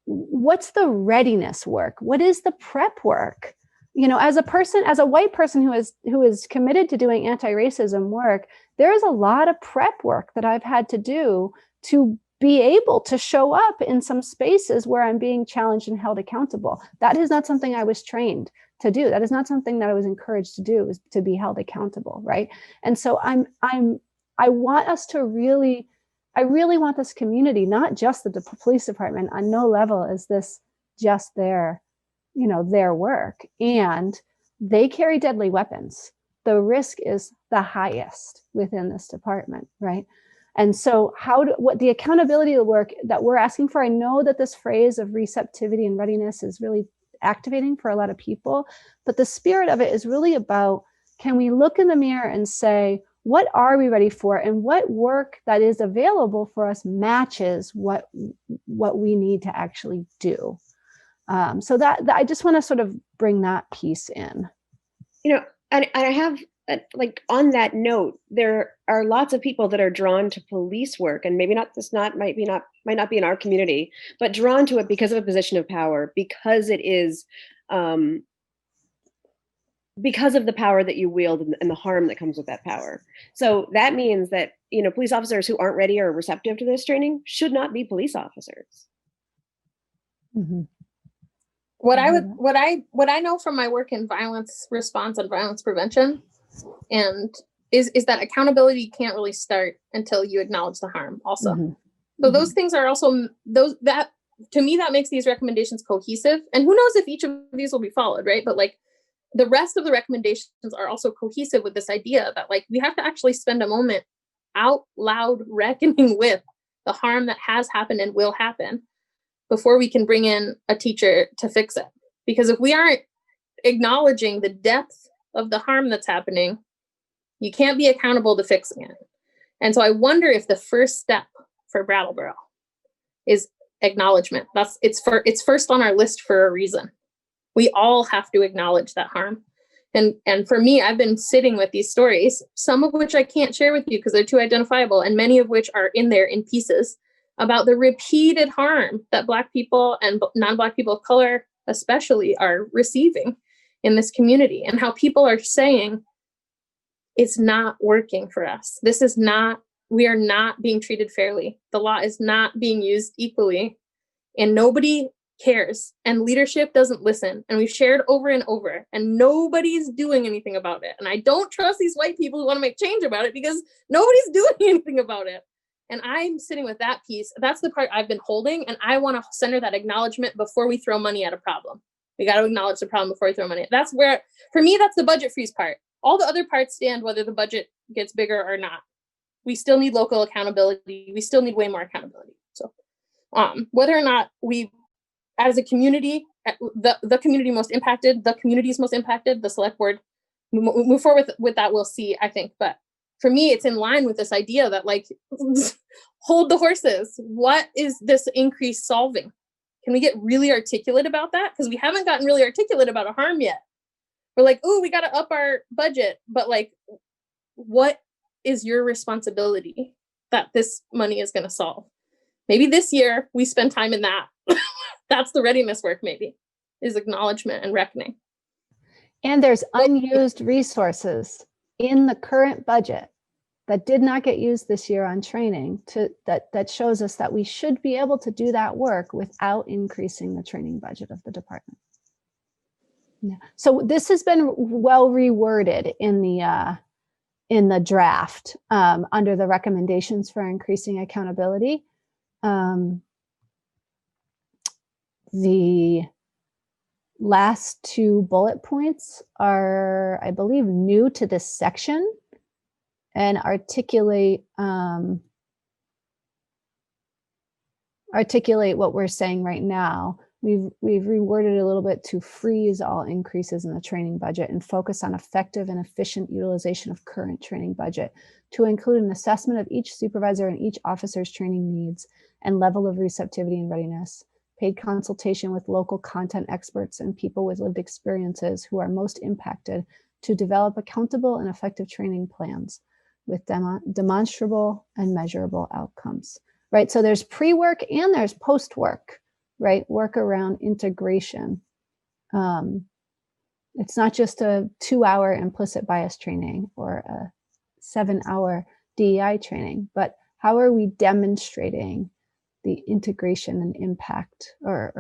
what's the readiness work? What is the prep work? As a white person who is committed to doing anti-racism work, there is a lot of prep work that I've had to do to be able to show up in some spaces where I'm being challenged and held accountable. That is not something I was trained to do. That is not something that I was encouraged to do, is to be held accountable, right? And so I want us to really, I really want this community, not just the police department, on no level is this just their work. And they carry deadly weapons. The risk is the highest within this department, right? And so what the accountability work that we're asking for, I know that this phrase of receptivity and readiness is really activating for a lot of people, but the spirit of it is really about, can we look in the mirror and say, what are we ready for? And what work that is available for us matches what we need to actually do. So that I just want to sort of bring that piece in. And I have, like, on that note, there are lots of people that are drawn to police work, and maybe might not be in our community, but drawn to it because of a position of power, because it is, because of the power that you wield and the harm that comes with that power. So that means that, police officers who aren't ready or receptive to this training should not be police officers. Mm-hmm. What I know from my work in violence response and violence prevention, and is that accountability can't really start until you acknowledge the harm also. Mm-hmm. So those things are also that to me, that makes these recommendations cohesive. And who knows if each of these will be followed, right? But like the rest of the recommendations are also cohesive with this idea that like we have to actually spend a moment out loud reckoning with the harm that has happened and will happen before we can bring in a teacher to fix it. Because if we aren't acknowledging the depth of the harm that's happening, you can't be accountable to fixing it. And so I wonder if the first step for Brattleboro is acknowledgement. It's first on our list for a reason. We all have to acknowledge that harm. And for me, I've been sitting with these stories, some of which I can't share with you because they're too identifiable, and many of which are in there in pieces, about the repeated harm that Black people and non-Black people of color especially are receiving in this community, and how people are saying, it's not working for us. We are not being treated fairly. The law is not being used equally, and nobody cares, and leadership doesn't listen. And we've shared over and over, and nobody's doing anything about it. And I don't trust these white people who want to make change about it, because nobody's doing anything about it. And I'm sitting with that piece. That's the part I've been holding. And I want to center that acknowledgement before we throw money at a problem. We got to acknowledge the problem before we throw money. That's where, for me, that's the budget freeze part. All the other parts stand whether the budget gets bigger or not. We still need local accountability. We still need way more accountability. So whether or not we, as a community, the community most impacted, the communities most impacted, the select board move forward with that, we'll see, I think. But for me, it's in line with this idea that, like, hold the horses. What is this increase solving? Can we get really articulate about that? Because we haven't gotten really articulate about a harm yet. We're like, oh, we got to up our budget. But, like, what is your responsibility that this money is going to solve? Maybe this year we spend time in that. That's the readiness work, maybe, is acknowledgement and reckoning. And there's unused resources in the current budget that did not get used this year on training that shows us that we should be able to do that work without increasing the training budget of the department. Yeah. So this has been well reworded in the draft under the recommendations for increasing accountability. The last two bullet points are, I believe, new to this section and articulate what we're saying right now. We've reworded it a little bit to freeze all increases in the training budget and focus on effective and efficient utilization of current training budget, to include an assessment of each supervisor and each officer's training needs and level of receptivity and readiness, paid consultation with local content experts and people with lived experiences who are most impacted to develop accountable and effective training plans with demonstrable and measurable outcomes, right? So there's pre-work and there's post-work, right? Work around integration. It's not just a 2-hour implicit bias training or a 7-hour DEI training, but how are we demonstrating the integration and impact or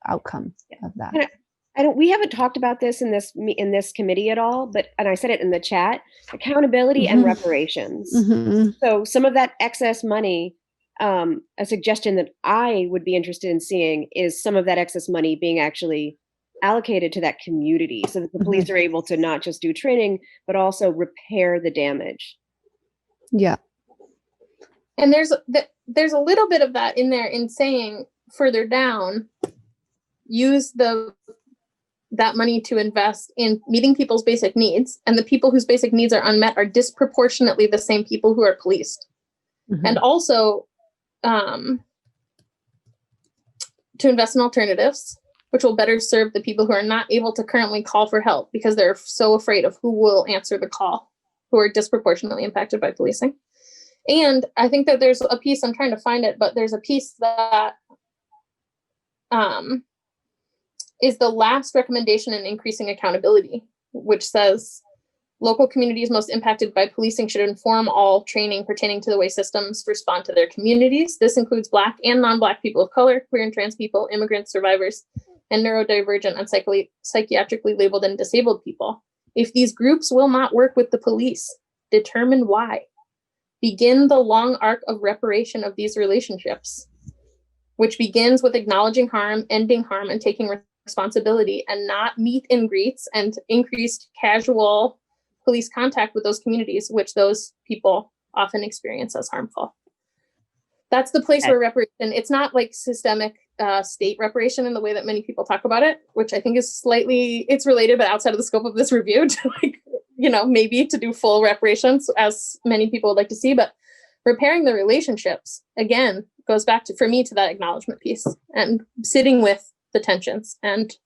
outcome of that? We haven't talked about this in this committee at all, and I said it in the chat, accountability and reparations. So some of that excess money, a suggestion that I would be interested in seeing is some of that excess money being actually allocated to that community so that the police are able to not just do training, but also repair the damage. Yeah. And there's a little bit of that in there in saying further down, use that money to invest in meeting people's basic needs, and the people whose basic needs are unmet are disproportionately the same people who are policed. And also to invest in alternatives, which will better serve the people who are not able to currently call for help because they're so afraid of who will answer the call, who are disproportionately impacted by policing. And I think that there's a piece, I'm trying to find it, but there's a piece that is the last recommendation in increasing accountability, which says local communities most impacted by policing should inform all training pertaining to the way systems respond to their communities. This includes Black and non-Black people of color, queer and trans people, immigrant survivors, and neurodivergent and psychiatrically labeled and disabled people. If these groups will not work with the police, determine why. Begin the long arc of reparation of these relationships, which begins with acknowledging harm, ending harm, and taking responsibility, and not meet and greets and increased casual police contact with those communities, which those people often experience as harmful. That's the place where reparation, it's not like systemic state reparation in the way that many people talk about it, which I think is slightly, it's related, but outside of the scope of this review to maybe to do full reparations as many people would like to see, but repairing the relationships, again, goes back to, for me, to that acknowledgement piece and sitting with the tensions and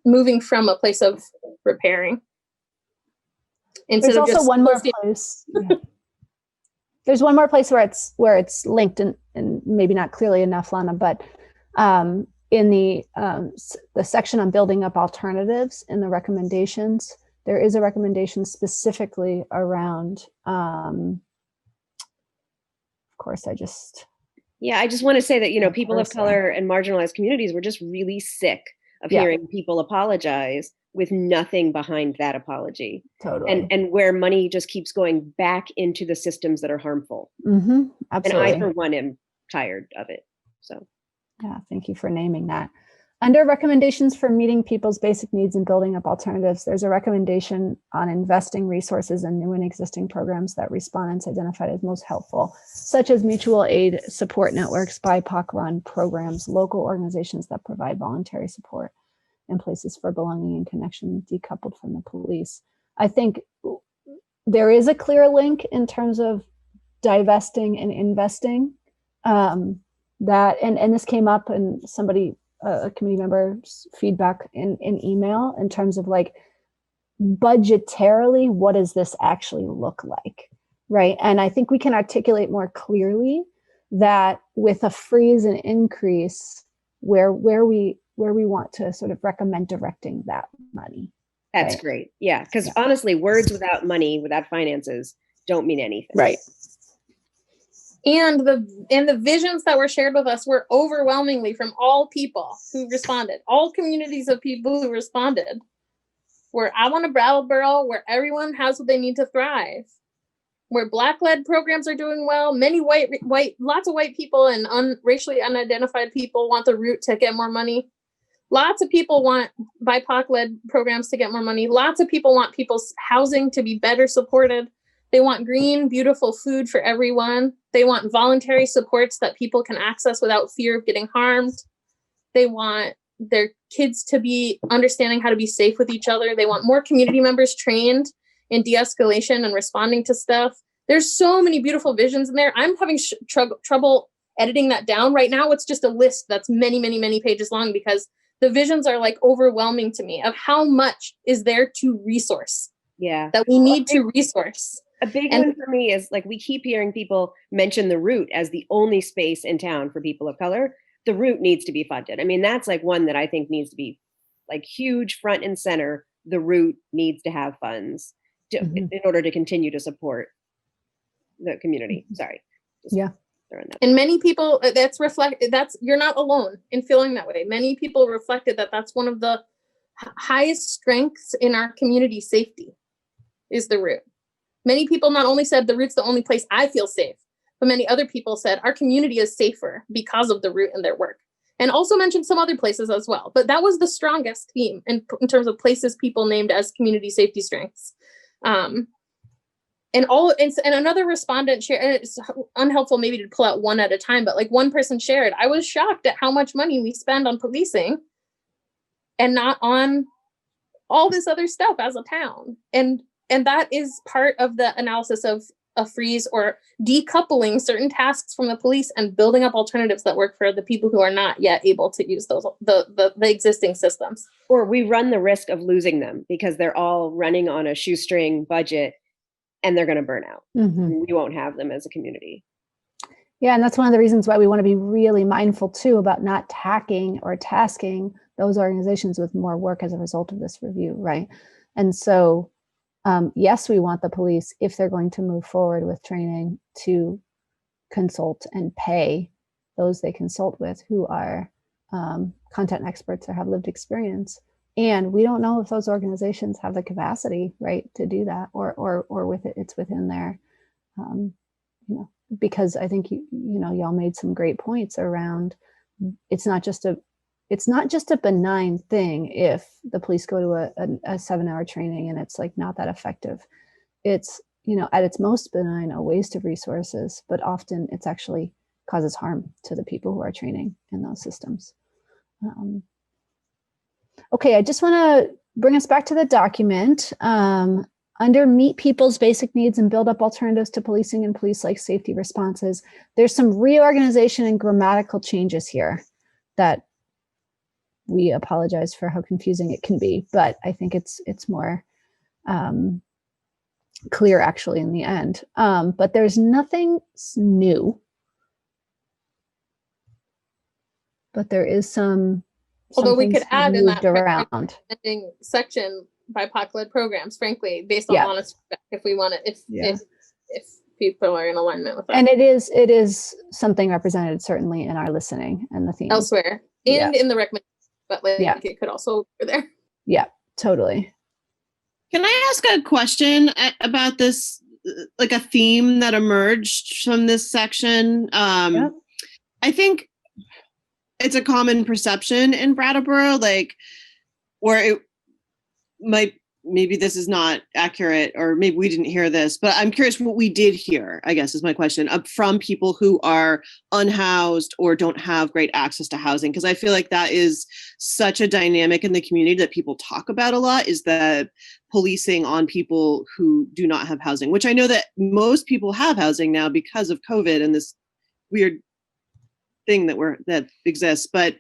moving from a place of repairing. There's also one more place. There's one more place where it's linked and maybe not clearly enough, Lana, but in the section on building up alternatives in the recommendations, there is a recommendation specifically around, of course, I just want to say that, people of color and marginalized communities were just really sick of Yeah. hearing people apologize with nothing behind that apology. Totally. And where money just keeps going back into the systems that are harmful. Mm-hmm. And Absolutely. I, for one, am tired of it. So, Yeah, thank you for naming that. Under recommendations for meeting people's basic needs and building up alternatives, there's a recommendation on investing resources in new and existing programs that respondents identified as most helpful, such as mutual aid support networks, BIPOC-run programs, local organizations that provide voluntary support, and places for belonging and connection decoupled from the police. I think there is a clear link in terms of divesting and investing. That and this came up in somebody, a committee member's feedback in email in terms of like budgetarily, what does this actually look like, right? And I think we can articulate more clearly that with a freeze and increase, where we want to sort of recommend directing that money. that's Right. great. Yeah. Because honestly, words without money, without finances, don't mean anything. Right. And the visions that were shared with us were overwhelmingly from all people who responded, all communities of people who responded. Where I want a Brattleboro where everyone has what they need to thrive, where Black-led programs are doing well. Many lots of white people and racially unidentified people want the root to get more money. Lots of people want BIPOC-led programs to get more money. Lots of people want people's housing to be better supported. They want green, beautiful food for everyone. They want voluntary supports that people can access without fear of getting harmed. They want their kids to be understanding how to be safe with each other. They want more community members trained in de-escalation and responding to stuff. There's so many beautiful visions in there. I'm having trouble editing that down right now. It's just a list that's many, many, many pages long because the visions are like overwhelming to me of how much is there to resource. Yeah. That we need to resource. A big one for me is like we keep hearing people mention the root as the only space in town for people of color. The root needs to be funded. I mean, that's like one that I think needs to be like huge front and center. The root needs to have funds in order to continue to support the community. Sorry. Yeah. And many people you're not alone in feeling that way. Many people reflected that that's one of the highest strengths in our community safety is the root. Many people not only said the root's the only place I feel safe, but many other people said our community is safer because of the root and their work. And also mentioned some other places as well. But that was the strongest theme in terms of places people named as community safety strengths. And another respondent shared, and it's unhelpful maybe to pull out one at a time, but like one person shared, I was shocked at how much money we spend on policing and not on all this other stuff as a town. And that is part of the analysis of a freeze or decoupling certain tasks from the police and building up alternatives that work for the people who are not yet able to use those the existing systems. Or we run the risk of losing them because they're all running on a shoestring budget and they're going to burn out. We won't have them as a community. Yeah, and that's one of the reasons why we want to be really mindful too about not tacking or tasking those organizations with more work as a result of this review, right? And so yes, we want the police, if they're going to move forward with training, to consult and pay those they consult with who are content experts or have lived experience. And we don't know if those organizations have the capacity, right, to do that, or with it, it's within their, because I think y'all made some great points around. It's not just a benign thing if the police go to a 7-hour training and it's like not that effective. It's, at its most benign, a waste of resources, but often it's actually causes harm to the people who are training in those systems. Okay, I just want to bring us back to the document. Under meet people's basic needs and build up alternatives to policing and police-like safety responses, there's some reorganization and grammatical changes here that we apologize for how confusing it can be, but I think it's more clear actually in the end. But there's nothing new, but there is some. Although we could add in that around section BIPOC-led programs, frankly, based on honest feedback, if we want to, if people are in alignment with that. And it is something represented certainly in our listening and the theme elsewhere and in the recommendation. but like Yeah. it could also go there. Yeah, totally. Can I ask a question about this, like a theme that emerged from this section? Yep. I think it's a common perception in Brattleboro, like, where it might, maybe this is not accurate, or maybe we didn't hear this, but I'm curious what we did hear, I guess is my question, from people who are unhoused or don't have great access to housing. Because I feel like that is such a dynamic in the community that people talk about a lot, is the policing on people who do not have housing, which I know that most people have housing now because of COVID and this weird thing that exists. But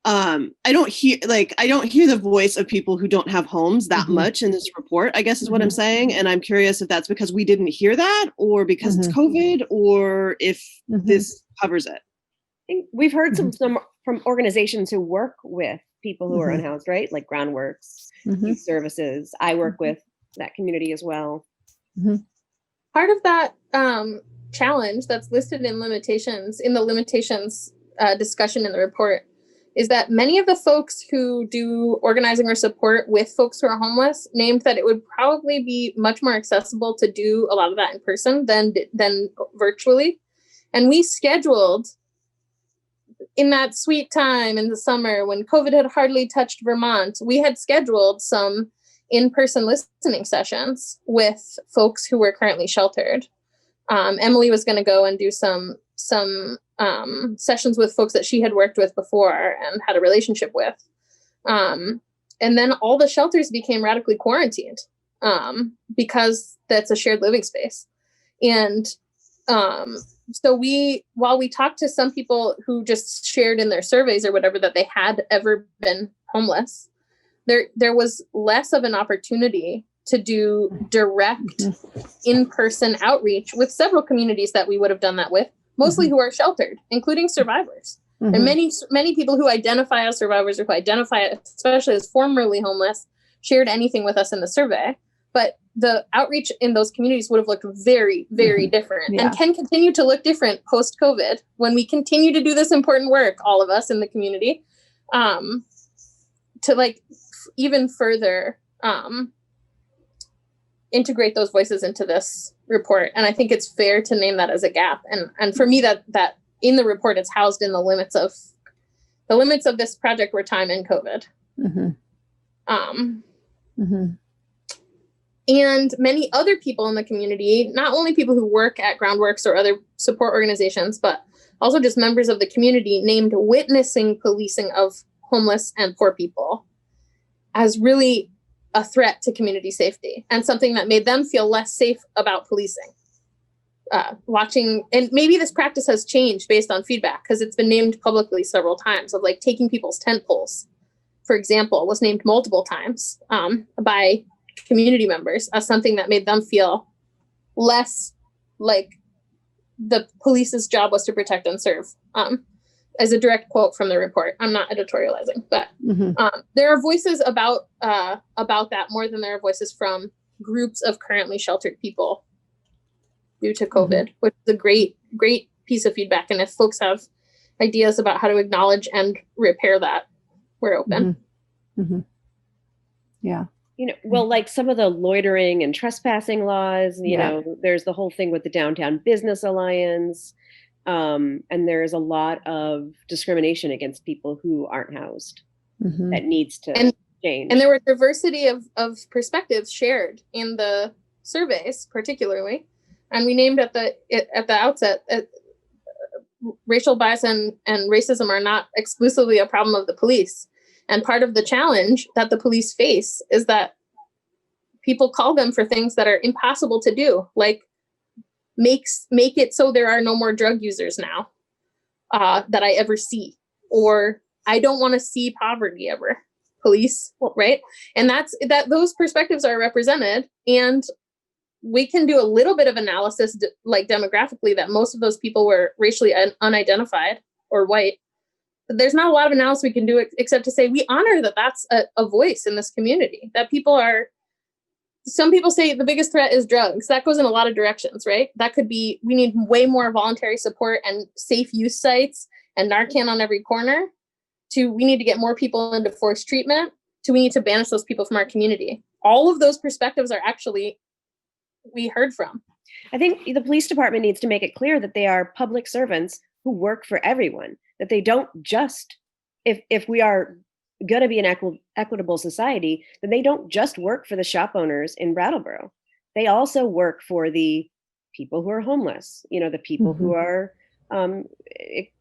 I don't hear the voice of people who don't have homes that much in this report, I guess is what I'm saying. And I'm curious if that's because we didn't hear that, or because it's COVID, or if this covers it. I think we've heard some from organizations who work with people who are unhoused, right? Like Groundworks, Youth Services. I work with that community as well. Part of that challenge that's listed in the limitations discussion in the report is that many of the folks who do organizing or support with folks who are homeless named that it would probably be much more accessible to do a lot of that in person than virtually. And we scheduled, in that sweet time in the summer when COVID had hardly touched Vermont, we had scheduled some in-person listening sessions with folks who were currently sheltered. Emily was going to go and do some sessions with folks that she had worked with before and had a relationship with. And then all the shelters became radically quarantined because that's a shared living space. And so while we talked to some people who just shared in their surveys or whatever that they had ever been homeless, there was less of an opportunity to do direct in-person outreach with several communities that we would have done that with, mostly who are sheltered, including survivors. And many people who identify as survivors or who identify especially as formerly homeless shared anything with us in the survey. But the outreach in those communities would have looked very, very different and can continue to look different post-COVID when we continue to do this important work, all of us in the community, to like even further integrate those voices into this report. And I think it's fair to name that as a gap. And for me, that in the report, it's housed in the limits of this project were time and COVID. And many other people in the community, not only people who work at Groundworks or other support organizations, but also just members of the community, named witnessing policing of homeless and poor people as really a threat to community safety and something that made them feel less safe about policing. Watching, and maybe this practice has changed based on feedback because it's been named publicly several times, of like taking people's tent poles, for example, was named multiple times by community members as something that made them feel less like the police's job was to protect and serve. As a direct quote from the report. I'm not editorializing, but there are voices about that more than there are voices from groups of currently sheltered people due to COVID, which is a great piece of feedback. And if folks have ideas about how to acknowledge and repair that, we're open. Yeah. Well, like some of the loitering and trespassing laws, you know, there's the whole thing with the Downtown Business Alliance. And there's a lot of discrimination against people who aren't housed that needs to change. And there were diversity of perspectives shared in the surveys, particularly. And we named at the outset, racial bias and racism are not exclusively a problem of the police. And part of the challenge that the police face is that people call them for things that are impossible to do, like make it so there are no more drug users now that I ever see, or I don't want to see poverty ever. Police, right? And those perspectives are represented, and we can do a little bit of analysis, like demographically, that most of those people were racially unidentified or white. But there's not a lot of analysis we can do except to say we honor that that's a voice in this community, that people are. Some people say the biggest threat is drugs. That goes in a lot of directions, right? That could be, we need way more voluntary support and safe use sites and Narcan on every corner. to we need to get more people into forced treatment to we need to banish those people from our community. All of those perspectives are actually we heard from. I think the police department needs to make it clear that they are public servants who work for everyone, that they don't just, if we are going to be an equitable society, then they don't just work for the shop owners in Brattleboro. They also work for the people who are homeless, the people who are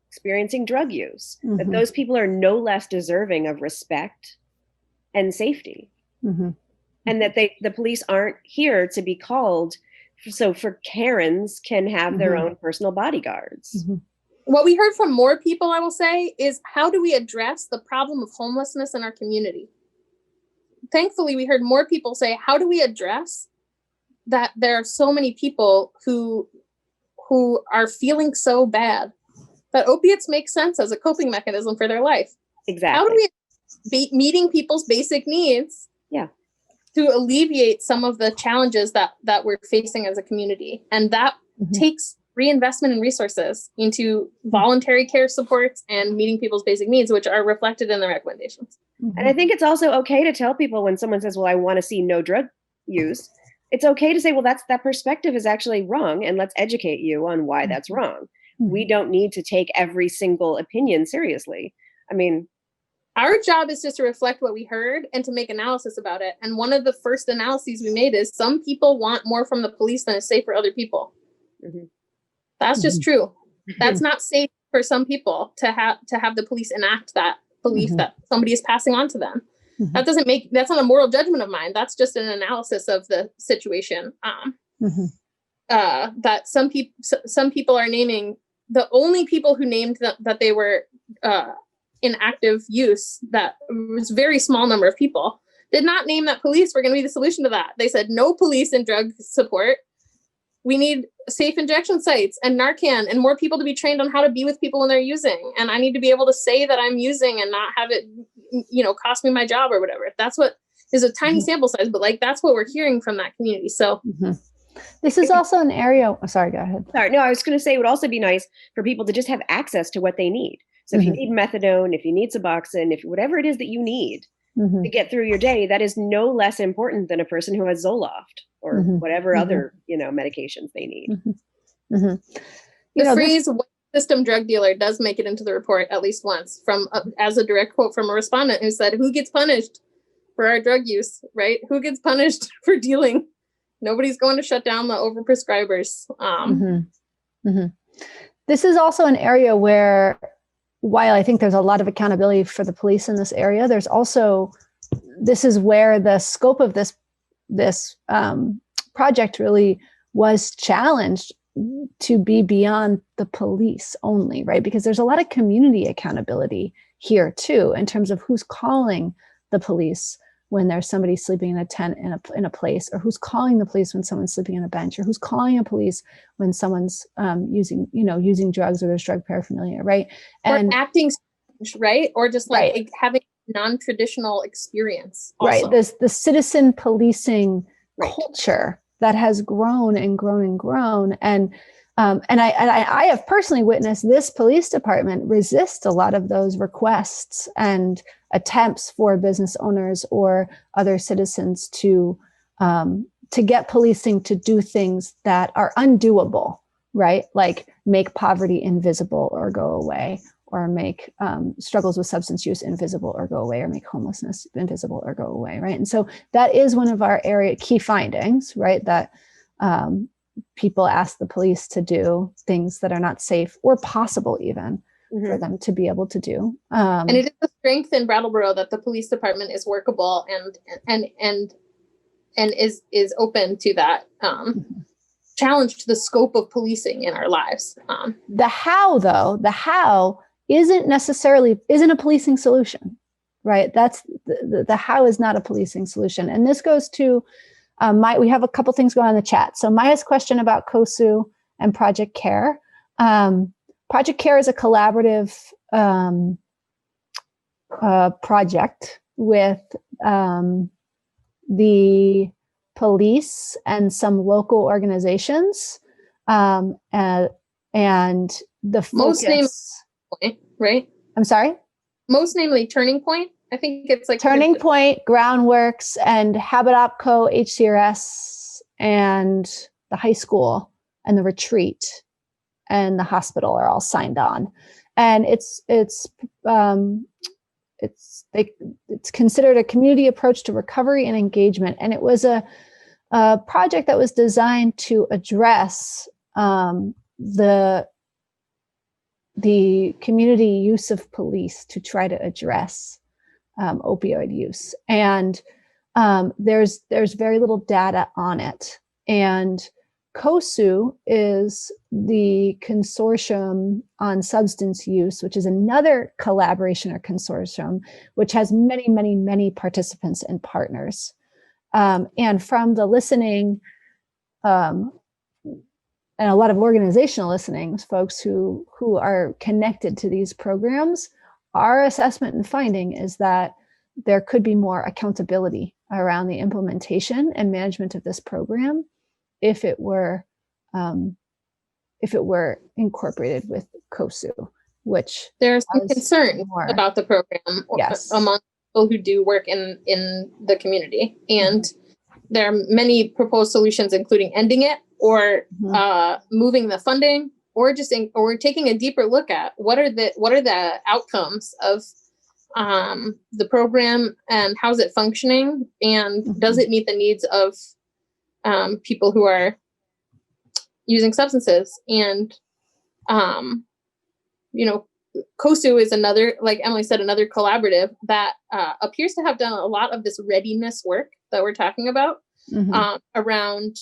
experiencing drug use, that those people are no less deserving of respect and safety. And that the police aren't here to be called so for Karens can have their own personal bodyguards. What we heard from more people, I will say, is how do we address the problem of homelessness in our community? Thankfully, we heard more people say, how do we address that there are so many people who are feeling so bad that opiates make sense as a coping mechanism for their life? Exactly. How do we be meeting people's basic needs? Yeah. To alleviate some of the challenges that we're facing as a community. And that takes reinvestment in resources into voluntary care supports and meeting people's basic needs, which are reflected in the recommendations. And I think it's also okay to tell people when someone says, well, I want to see no drug use, it's okay to say, well, that perspective is actually wrong. And let's educate you on why that's wrong. We don't need to take every single opinion seriously. I mean, our job is just to reflect what we heard and to make analysis about it. And one of the first analyses we made is some people want more from the police than is safe for other people. That's just true. That's not safe for some people to have the police enact that belief that somebody is passing on to them. That's not a moral judgment of mine. That's just an analysis of the situation. That some people are naming the only people who named that they were in active use, that was a very small number of people, did not name that police were going to be the solution to that. They said no police in drug support. We need safe injection sites and Narcan and more people to be trained on how to be with people when they're using. And I need to be able to say that I'm using and not have it, cost me my job or whatever. That's what is a tiny sample size, but that's what we're hearing from that community. So this is also an area. Oh, sorry, go ahead. Sorry, no, I was going to say it would also be nice for people to just have access to what they need. So if you need methadone, if you need Suboxone, if whatever it is that you need to get through your day, that is no less important than a person who has Zoloft or whatever other, medications they need. The phrase "white system drug dealer" does make it into the report at least once as a direct quote from a respondent who said, who gets punished for our drug use, right? Who gets punished for dealing? Nobody's going to shut down the overprescribers. This is also an area where, while I think there's a lot of accountability for the police in this area, there's also, this is where the scope of this project really was challenged to be beyond the police only, right? Because there's a lot of community accountability here too, in terms of who's calling the police when there's somebody sleeping in a tent in a place, or who's calling the police when someone's sleeping on a bench, or who's calling a police when someone's using drugs or there's drug paraphernalia, right? And or acting, right? Or just having non-traditional experience. Also. Right. The citizen policing culture that has grown and grown and grown. And I have personally witnessed this police department resist a lot of those requests and attempts for business owners or other citizens to get policing to do things that are undoable, right? Like make poverty invisible or go away, or make struggles with substance use invisible or go away, or make homelessness invisible or go away, right? And so that is one of our key findings, right? That people ask the police to do things that are not safe or possible even for them to be able to do. And it is a strength in Brattleboro that the police department is workable and is open to that challenge to the scope of policing in our lives. The how isn't a policing solution, right? That's the how is not a policing solution. And this goes to we have a couple things going on in the chat. So Maya's question about COSU and Project CARE. Project CARE is a collaborative project with the police and some local organizations, and the focus. Most names, right? I'm sorry? most namely Turning Point. I think it's like Turning Point, Groundworks, and Habit Opco, HCRS, and the high school, and the retreat, and the hospital are all signed on. And it's considered a community approach to recovery and engagement. And it was a project that was designed to address the community use of police to try to address opioid use. And there's very little data on it. And COSU is the Consortium on Substance Use, which is another collaboration or consortium, which has many, many, many participants and partners. And from the listening, and a lot of organizational listenings, folks who are connected to these programs, our assessment and finding is that there could be more accountability around the implementation and management of this program if it were incorporated with COSU, which there's some concern about the program among people who do work in the community. And there are many proposed solutions, including ending it or moving the funding, or just or taking a deeper look at what are the outcomes of the program and how's it functioning, and does it meet the needs of people who are using substances. And COSU is another, like Emily said, another collaborative that appears to have done a lot of this readiness work that we're talking about around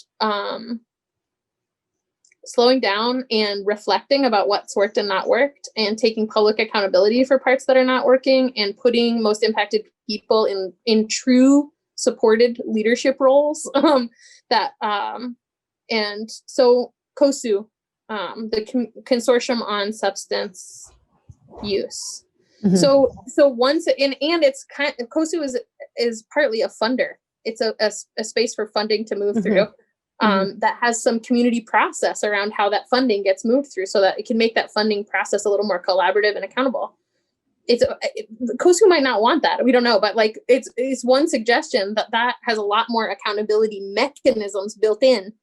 slowing down and reflecting about what's worked and not worked, and taking public accountability for parts that are not working, and putting most impacted people in true supported leadership roles. And so COSU, the Consortium on Substance Use. So once and it's kind of, COSU is partly a funder. It's a space for funding to move through. That has some community process around how that funding gets moved through, so that it can make that funding process a little more collaborative and accountable. COSU might not want that. We don't know, but like it's one suggestion that has a lot more accountability mechanisms built in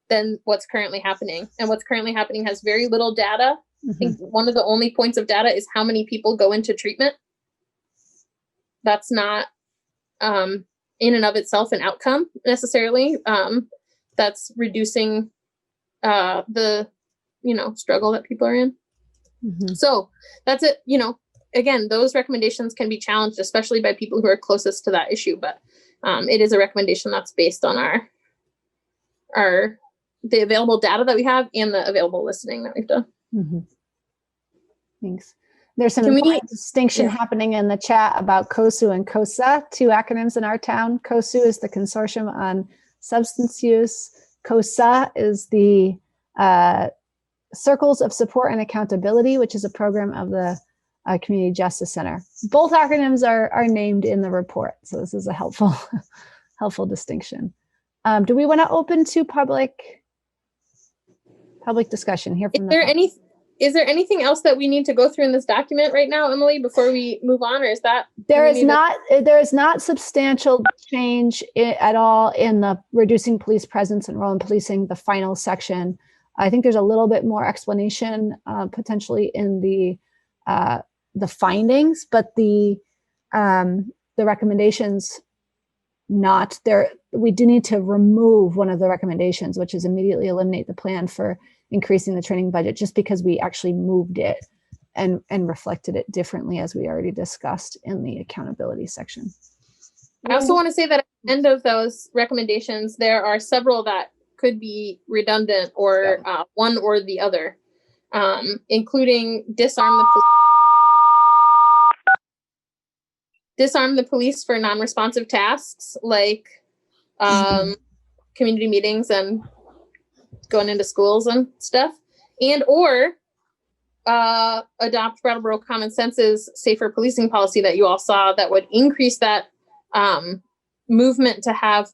than what's currently happening. And what's currently happening has very little data. I think one of the only points of data is how many people go into treatment. That's not in and of itself an outcome necessarily. That's reducing the struggle that people are in. So that's it. Again, those recommendations can be challenged, especially by people who are closest to that issue. But it is a recommendation that's based on the available data that we have and the available listening that we've done. Thanks. There's some distinction happening in the chat about COSU and COSA, two acronyms in our town. COSU is the Consortium on Substance Use. COSA is the Circles of Support and Accountability, which is a program of the Community Justice Center. Both acronyms are named in the report, so this is a helpful distinction. Do we want to open to public discussion here? Is there anything else that we need to go through in this document right now, Emily, before we move on, or is that there is not substantial change at all in the reducing police presence and role in policing, the final section. I think there's a little bit more explanation potentially in the findings, but the recommendations not there. We do need to remove one of the recommendations, which is immediately eliminate the plan for increasing the training budget, just because we actually moved it and reflected it differently, as we already discussed in the accountability section. I also want to say that at the end of those recommendations, there are several that could be redundant or one or the other, including disarm the police for non-responsive tasks like community meetings and going into schools and stuff, and or adopt Brattleboro Common Sense's safer policing policy that you all saw, that would increase that movement to have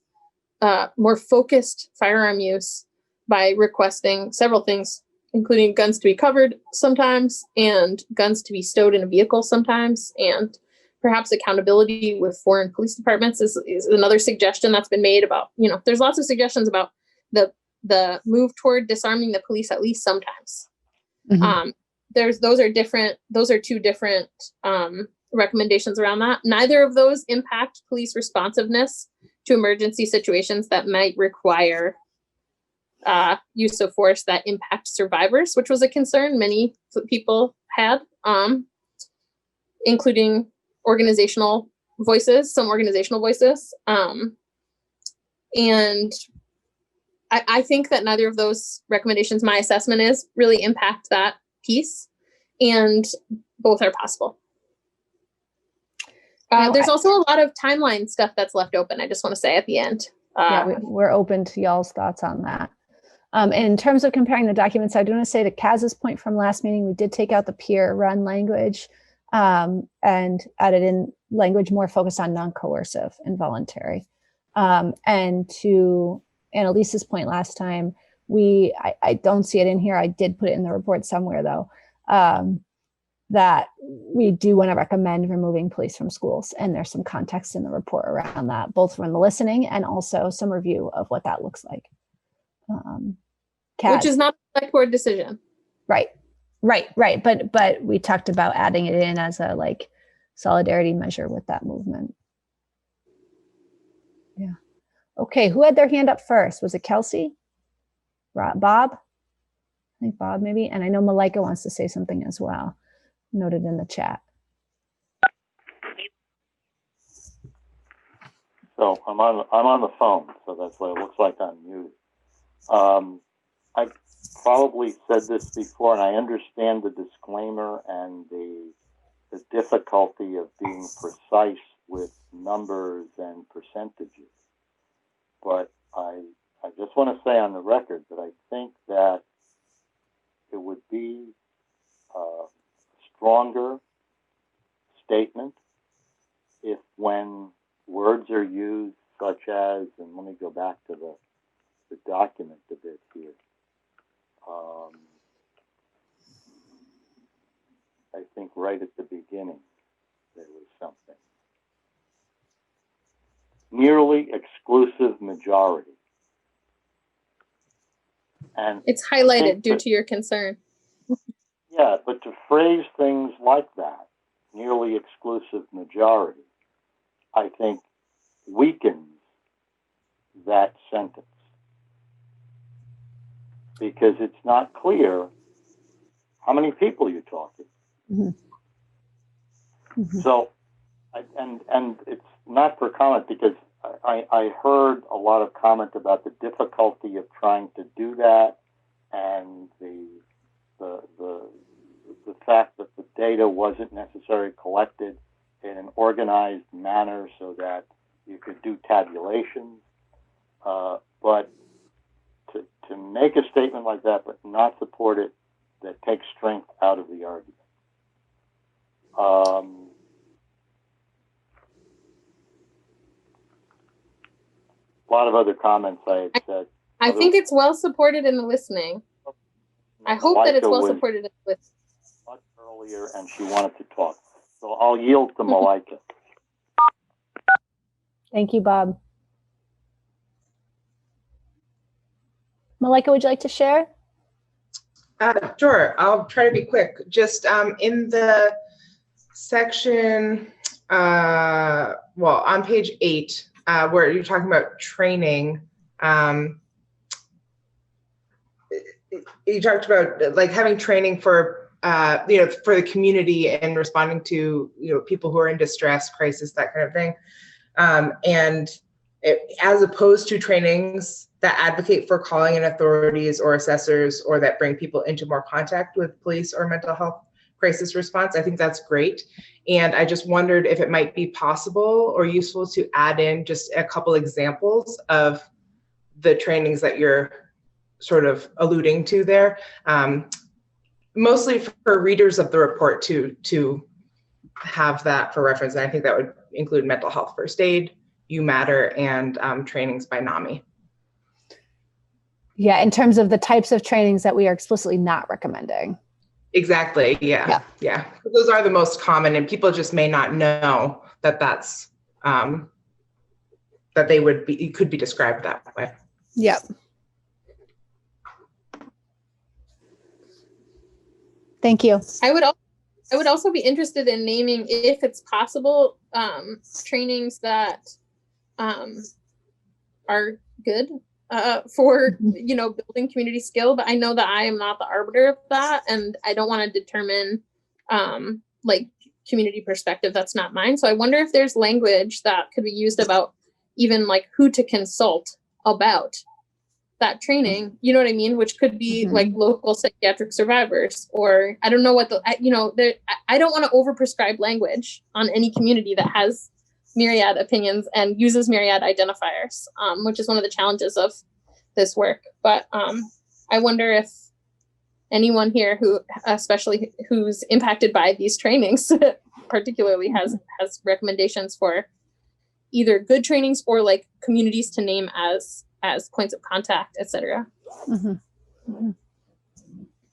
more focused firearm use by requesting several things, including guns to be covered sometimes and guns to be stowed in a vehicle sometimes, and perhaps accountability with foreign police departments is another suggestion that's been made about, there's lots of suggestions about the move toward disarming the police at least sometimes. Mhm. Those are two different recommendations around that. Neither of those impact police responsiveness to emergency situations that might require use of force that impact survivors, which was a concern many people had, including some organizational voices. And I think that neither of those recommendations, my assessment is, really impact that piece, and both are possible. There's also a lot of timeline stuff that's left open. I just want to say at the end. We're open to y'all's thoughts on that. And in terms of comparing the documents, I do want to say to Kaz's point from last meeting, we did take out the peer-run language and added in language more focused on non-coercive and voluntary. And to Annalise's point last time, I don't see it in here. I did put it in the report somewhere though, that we do want to recommend removing police from schools. And there's some context in the report around that, both from the listening and also some review of what that looks like. Which is not a select board decision. Right. But we talked about adding it in as a solidarity measure with that movement. Yeah. Okay, who had their hand up first? Was it Kelsey? Bob? I think Bob maybe. And I know Malika wants to say something as well. Noted in the chat. So I'm on the phone, so that's why it looks like I'm muted. I probably said this before, and I understand the disclaimer and the difficulty of being precise with numbers and percentages. But I just want to say on the record that I think that it would be a stronger statement if, when words are used such as, and let me go back to the document a bit here. I think right at the beginning there was something. Nearly exclusive majority. And it's highlighted due to your concern. Yeah, but to phrase things like that, nearly exclusive majority, I think weakens that sentence. Because it's not clear how many people you're talking. Mm-hmm. Mm-hmm. So, and it's not for comment, because I heard a lot of comment about the difficulty of trying to do that, and the fact that the data wasn't necessarily collected in an organized manner so that you could do tabulations. But to make a statement like that but not support it, that takes strength out of the argument. A lot of other comments I had said. I think it's well supported in the listening. I hope that it's well supported in the listening. Much earlier, and she wanted to talk. So I'll yield to Malika. Thank you, Bob. Malika, would you like to share? Sure, I'll try to be quick. Just in the section, on page 8, where you're talking about training, you talked about having training for for the community and responding to people who are in distress, crisis, that kind of thing, as opposed to trainings that advocate for calling in authorities or assessors, or that bring people into more contact with police or mental health crisis response. I think that's great. And I just wondered if it might be possible or useful to add in just a couple examples of the trainings that you're sort of alluding to there, mostly for readers of the report to have that for reference. And I think that would include mental health first aid, You Matter, and trainings by NAMI. Yeah, in terms of the types of trainings that we are explicitly not recommending. Exactly. Yeah. Yeah. Those are the most common, and people just may not know that that's that they would be, it could be described that way. Yep. Thank you. I would also be interested in naming, if it's possible, trainings that are good for building community skill. But I know that I am not the arbiter of that, and I don't want to determine like community perspective. That's not mine. So I wonder if there's language that could be used about even like who to consult about that training, you know what I mean? Which could be like local psychiatric survivors, or I don't know what I don't want to overprescribe language on any community that has myriad opinions and uses myriad identifiers, which is one of the challenges of this work. But I wonder if anyone here who, especially who's impacted by these trainings, particularly has recommendations for either good trainings or like communities to name as points of contact, etc.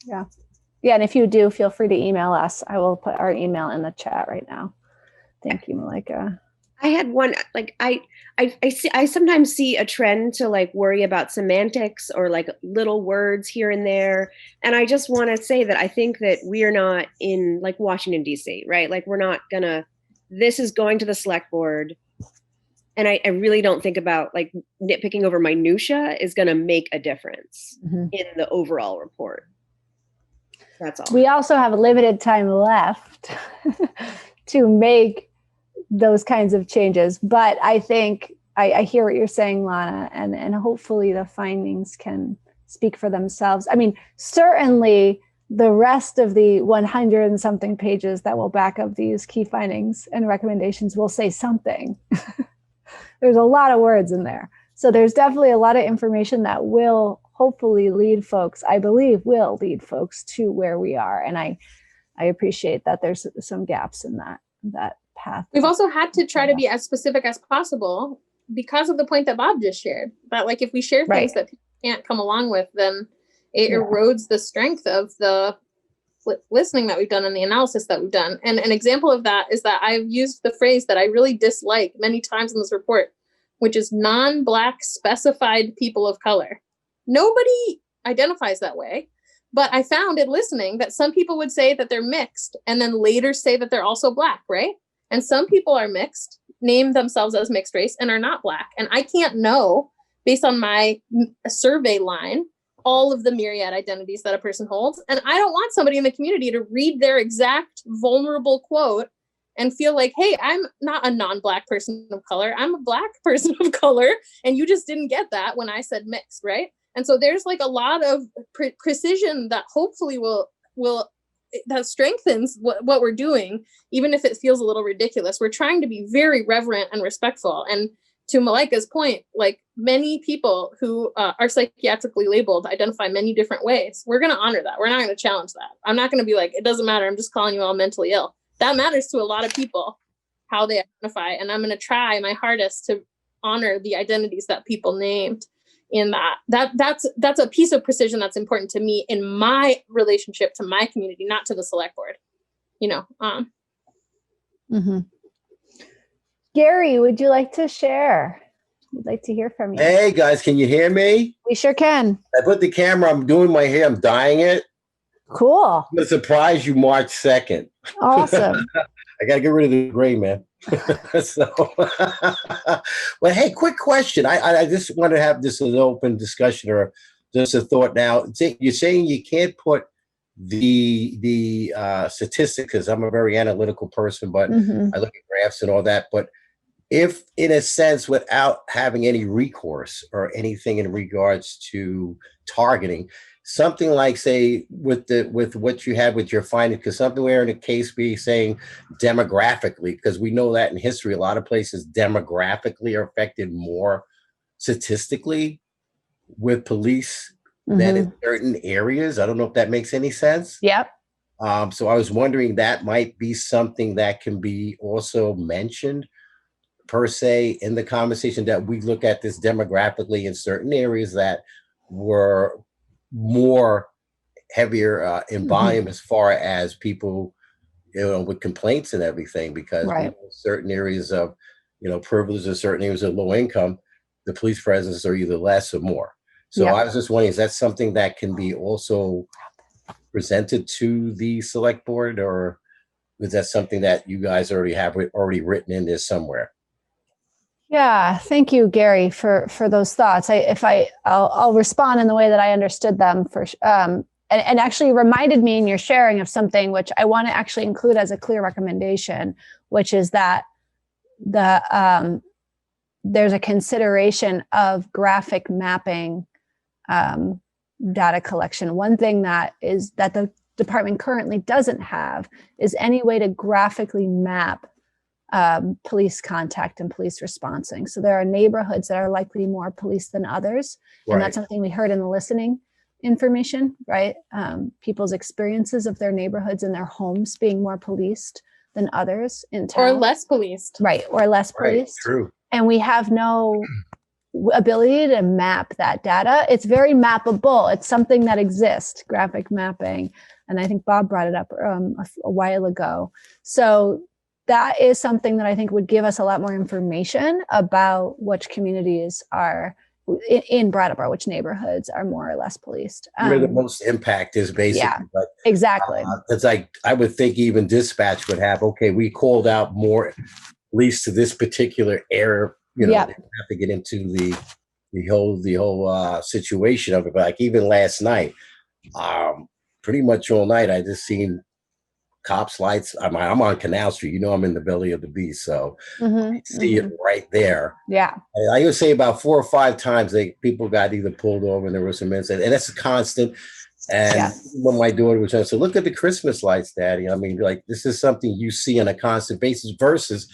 Yeah. And if you do, feel free to email us. I will put our email in the chat right now. Thank you, Malika. I had one, like, I sometimes see a trend to like worry about semantics or like little words here and there. And I just want to say that I think that we are not in like Washington, D.C., right? Like this is going to the select board. And I really don't think about like nitpicking over minutia is going to make a difference in the overall report. That's all. We also have a limited time left to make those kinds of changes. But I think I hear what you're saying, Lana, and hopefully the findings can speak for themselves. I mean, certainly the rest of the 100 and something pages that will back up these key findings and recommendations will say something. There's a lot of words in there. So there's definitely a lot of information that will hopefully lead folks, I believe will lead folks to where we are. And I appreciate that there's some gaps in that path. We've also had to try to be as specific as possible because of the point that Bob just shared. That like if we share things that people can't come along with, then it erodes the strength of the listening that we've done and the analysis that we've done. And an example of that is that I've used the phrase that I really dislike many times in this report, which is non-Black specified people of color. Nobody identifies that way, but I found in listening that some people would say that they're mixed and then later say that they're also Black, right? And some people are mixed, name themselves as mixed race and are not Black. And I can't know based on my survey line all of the myriad identities that a person holds. And I don't want somebody in the community to read their exact vulnerable quote and feel like, hey, I'm not a non-Black person of color. I'm a Black person of color. And you just didn't get that when I said mixed, right? And so there's like a lot of precision that hopefully that strengthens what we're doing, even if it feels a little ridiculous. We're trying to be very reverent and respectful. And to Malika's point, like many people who are psychiatrically labeled identify many different ways. We're going to honor that. We're not going to challenge that. I'm not going to be like, it doesn't matter. I'm just calling you all mentally ill. That matters to a lot of people, how they identify. And I'm going to try my hardest to honor the identities that people named in that. That's a piece of precision that's important to me in my relationship to my community, not to the select board, Gary, would you like to share? We'd like to hear from you. Hey guys, can you hear me? We sure can. I put the camera, I'm doing my hair, I'm dyeing it. Cool. I'm gonna surprise you March 2nd. Awesome. I gotta get rid of the gray, man. Well, hey, quick question. I just want to have this as an open discussion or just a thought now. You're saying you can't put the statistic, because I'm a very analytical person, but I look at graphs and all that. But if, in a sense, without having any recourse or anything in regards to targeting, something like, say, with what you had with your finding, because something where in a case be saying demographically, because we know that in history, a lot of places demographically are affected more statistically with police than in certain areas. I don't know if that makes any sense. Yep. So I was wondering that might be something that can be also mentioned per se in the conversation, that we look at this demographically in certain areas that were more heavier in volume as far as people, with complaints and everything, because Right. certain areas of, privilege and certain areas of low income, the police presence are either less or more. So Yep. I was just wondering, is that something that can be also presented to the select board, or is that something that you guys already have written in there somewhere? Yeah, thank you, Gary, for those thoughts. I'll respond in the way that I understood them and actually reminded me in your sharing of something which I want to actually include as a clear recommendation, which is that there's a consideration of graphic mapping data collection. One thing that the department currently doesn't have is any way to graphically map police contact and police responding. So there are neighborhoods that are likely more police than others. And that's something we heard in the listening information, right? People's experiences of their neighborhoods and their homes being more policed than others in town. Or less policed. Right, or less policed. True. And we have no ability to map that data. It's very mappable. It's something that exists, graphic mapping. And I think Bob brought it up a while ago. So that is something that I think would give us a lot more information about which communities are in Brattleboro, which neighborhoods are more or less policed. Where the most impact is, basically. Yeah, but exactly. It's like, I would think even dispatch would have, okay, we called out more police to this particular area. They have to get into the whole situation of it. But like even last night, pretty much all night, I just seen cops lights. I'm on Canal Street. I'm in the belly of the beast, so I see it right there. Yeah. And I would say about 4 or 5 times people got either pulled over and there was some incident, and that's a constant. And when my daughter was trying to say, "Look at the Christmas lights, Daddy," I mean, like, this is something you see on a constant basis versus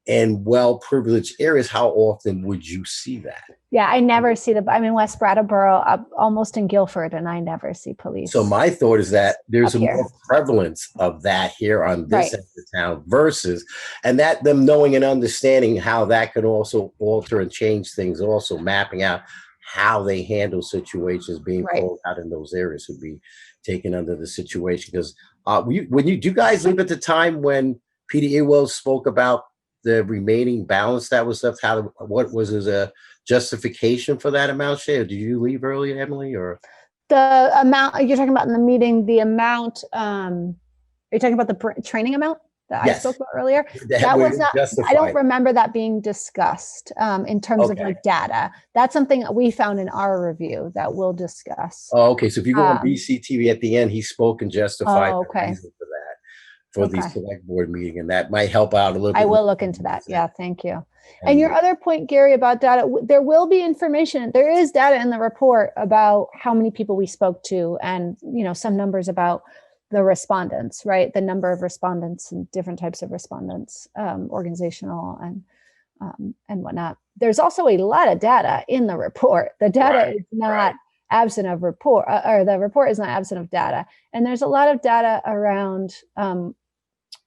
in well-privileged areas. How often would you see that? Yeah, I never see I'm in West Brattleboro, almost in Guilford, and I never see police. So my thought is that there's a more prevalence of that here on this end of town versus, and that them knowing and understanding how that could also alter and change things, also mapping out how they handle situations being called out in those areas would be taken under the situation. Because do you guys live at the time when Peter Ewell spoke about the remaining balance that was left? What was his justification for that amount, Shay? Or did you leave early, Emily? Or the amount you're talking about in the meeting, the amount, are you talking about the training amount that I spoke about earlier? That was not, I don't remember that being discussed in terms of like data. That's something that we found in our review that we'll discuss. Oh, okay. So if you go on BCTV at the end, he spoke and justified the reason for that, for the select board meeting, and that might help out a little bit. I will look into that. Yeah, thank you. And your other point, Gary, about data, there will be information. There is data in the report about how many people we spoke to, and some numbers about the respondents, right? The number of respondents and different types of respondents, organizational and whatnot. There's also a lot of data in the report. The data is not absent of report, or the report is not absent of data. And there's a lot of data around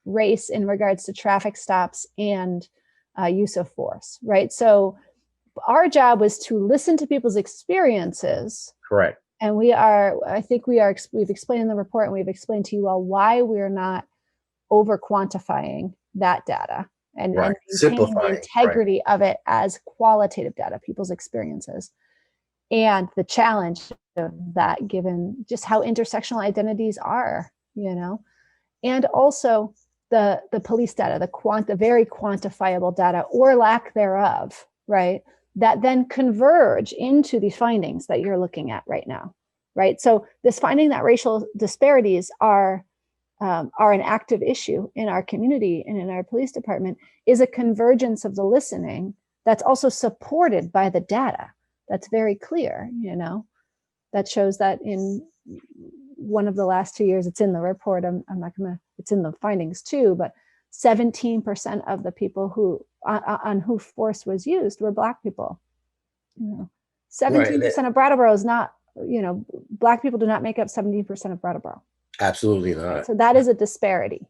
race in regards to traffic stops and use of force, right? So our job was to listen to people's experiences. Correct. And we've explained in the report, and we've explained to you all why we're not over quantifying that data and maintaining the integrity of it as qualitative data, people's experiences, and the challenge of that given just how intersectional identities are, and also the police data, the very quantifiable data or lack thereof, right? That then converge into these findings that you're looking at right now, right? So this finding that racial disparities are an active issue in our community and in our police department is a convergence of the listening that's also supported by the data. That's very clear, that shows that in one of the last 2 years, it's in the report. It's in the findings too, but 17% of the people who on who force was used were Black people. 17% of Brattleboro is not, Black people do not make up 17% of Brattleboro. Absolutely not. So that is a disparity,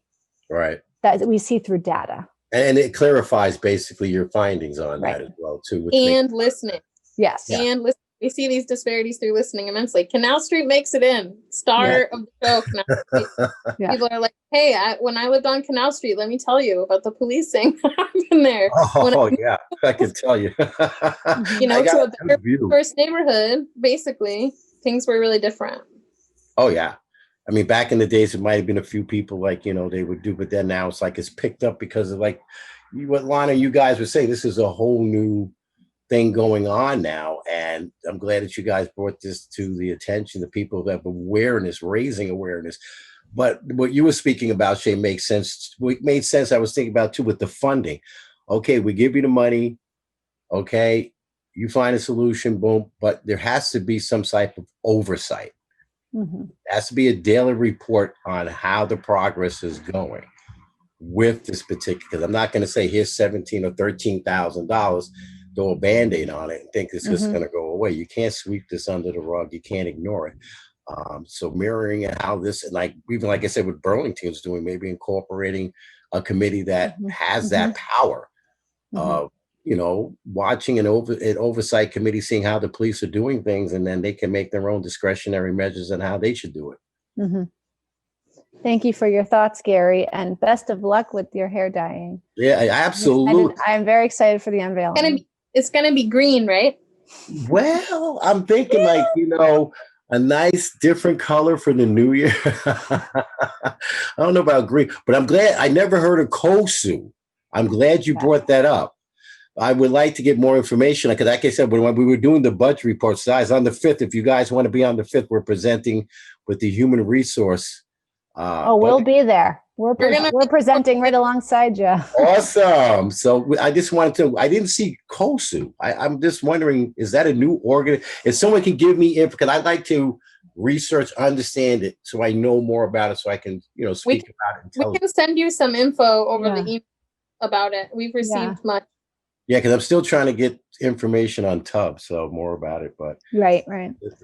right? That we see through data, and it clarifies basically your findings on that as well too. And listening, yes, and listening We see these disparities through listening immensely. Canal Street makes it in. Star of the show, Canal Street. Yeah. People are like, hey, when I lived on Canal Street, let me tell you about the policing that happened there. Oh, yeah, I can tell you. You know, I got to a a better good view. first neighborhood, basically, things were really different. Oh, yeah. I mean, back in the days, it might have been a few people like, you know, they would do, but then now it's like it's picked up because of like what Lana, you guys would say, this is a whole new thing going on now. And I'm glad that you guys brought this to the attention of people that have awareness, raising awareness. But what you were speaking about, Shay, makes sense. What made sense, I was thinking about too, with the funding. Okay, we give you the money. Okay, you find a solution, boom. But there has to be some type of oversight. Mm-hmm. There has to be a daily report on how the progress is going with this particular, because I'm not going to say here's $17,000 or $13,000, throw a Band-Aid on it and think it's just going to go away. You can't sweep this under the rug. You can't ignore it. So mirroring it, how this, like even like I said, what Burlington's doing, maybe incorporating a committee that has that power of, you know, watching an oversight committee, seeing how the police are doing things, and then they can make their own discretionary measures on how they should do it. Mm-hmm. Thank you for your thoughts, Gary, and best of luck with your hair dyeing. Yeah, absolutely. I'm very excited for the unveiling. It's gonna be green, right? Well, I'm thinking like, you know, a nice different color for the new year. I don't know about green, but I'm glad I never heard of Kosu. I'm glad you brought that up. I would like to get more information because, like I said, when we were doing the budget report size on the 5th, if you guys want to be on the 5th, we're presenting with the human resource. We'll be there. We're presenting right alongside you. Awesome. So I just wanted to, I didn't see Kosu. I'm just wondering, is that a new organ? If someone can give me info, because I'd like to research, understand it so I know more about it so I can, you know, speak about it. And tell we can send you some info over the email about it. We've received much. Yeah, because I'm still trying to get information on Tub, so more about it. But right.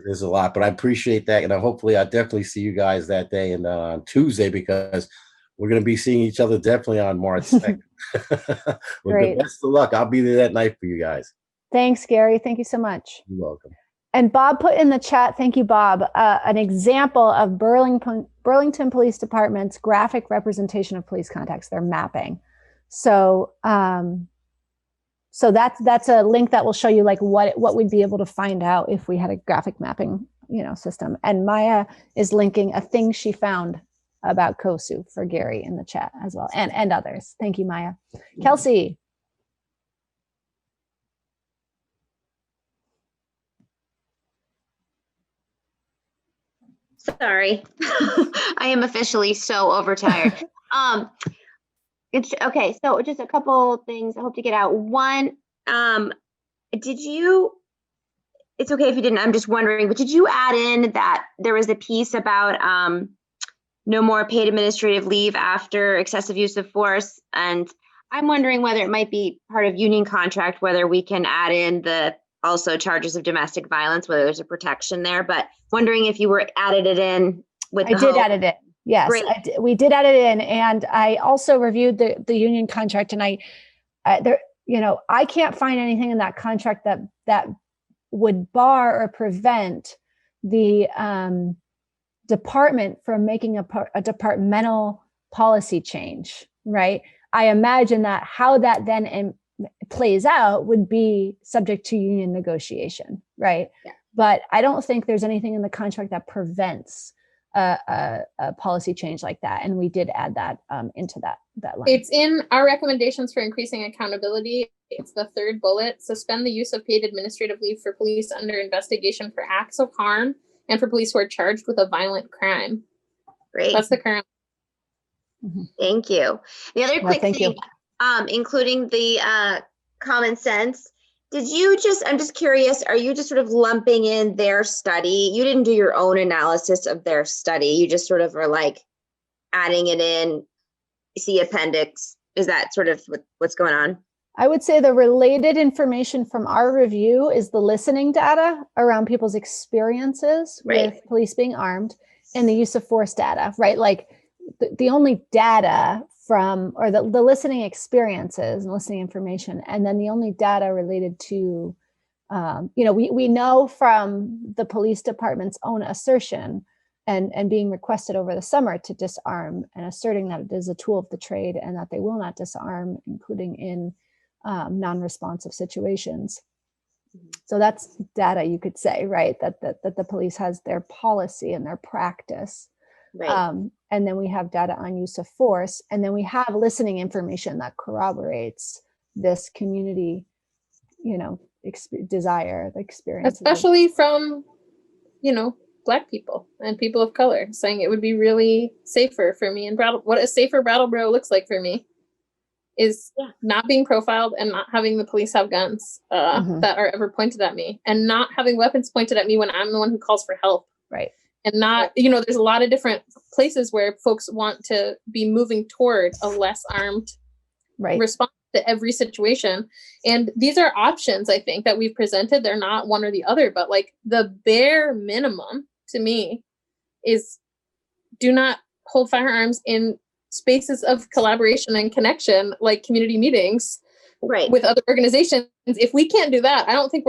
There's a lot, but I appreciate that, and hopefully I'll definitely see you guys that day and on Tuesday, because we're going to be seeing each other definitely on March 2nd. Great. Best of luck. I'll be there that night for you guys. Thanks, Gary. Thank you so much. You're welcome. And Bob put in the chat, thank you, Bob, an example of Burlington Police Department's graphic representation of police contacts, their mapping. So so that's a link that will show you like what we'd be able to find out if we had a graphic mapping, you know, system. And Maya is linking a thing she found about Kosu for Gary in the chat as well, and others. Thank you, Maya. Kelsey. Sorry, I am officially so overtired. It's okay. So just a couple things I hope to get out. One, did you, it's okay if you didn't, I'm just wondering, but did you add in that there was a piece about no more paid administrative leave after excessive use of force? And I'm wondering whether it might be part of union contract, whether we can add in the also charges of domestic violence, whether there's a protection there, but wondering if you were added it in with the did add it in. Yes, we did add it in, and I also reviewed the union contract, and I can't find anything in that contract that would bar or prevent the department from making a departmental policy change, right? I imagine that how that then plays out would be subject to union negotiation, right? Yeah. But I don't think there's anything in the contract that prevents a policy change like that, and we did add that into that line. It's in our recommendations for increasing accountability. It's the third bullet: suspend the use of paid administrative leave for police under investigation for acts of harm and for police who are charged with a violent crime. Great. That's the current. Thank you. The other quick thing, including the common sense. Did you I'm just curious, are you just sort of lumping in their study? You didn't do your own analysis of their study. You just sort of are like adding it in, see appendix. Is that sort of what's going on? I would say the related information from our review is the listening data around people's experiences with police being armed and the use of force data, right? Like the only data or the listening experiences and listening information, and then the only data related to We know from the police department's own assertion and being requested over the summer to disarm and asserting that it is a tool of the trade and that they will not disarm, including in non-responsive situations. So that's data, you could say, right? That the police has their policy and their practice. Right. And then we have data on use of force. And then we have listening information that corroborates this community, desire, the experience. Especially from, Black people and people of color, saying it would be really safer for me. And what a safer Brattleboro looks like for me is not being profiled and not having the police have guns that are ever pointed at me, and not having weapons pointed at me when I'm the one who calls for help. Right. And not, there's a lot of different places where folks want to be moving toward a less armed response to every situation. And these are options, I think, that we've presented. They're not one or the other, but like the bare minimum to me is do not hold firearms in spaces of collaboration and connection, like community meetings with other organizations. If we can't do that, I don't think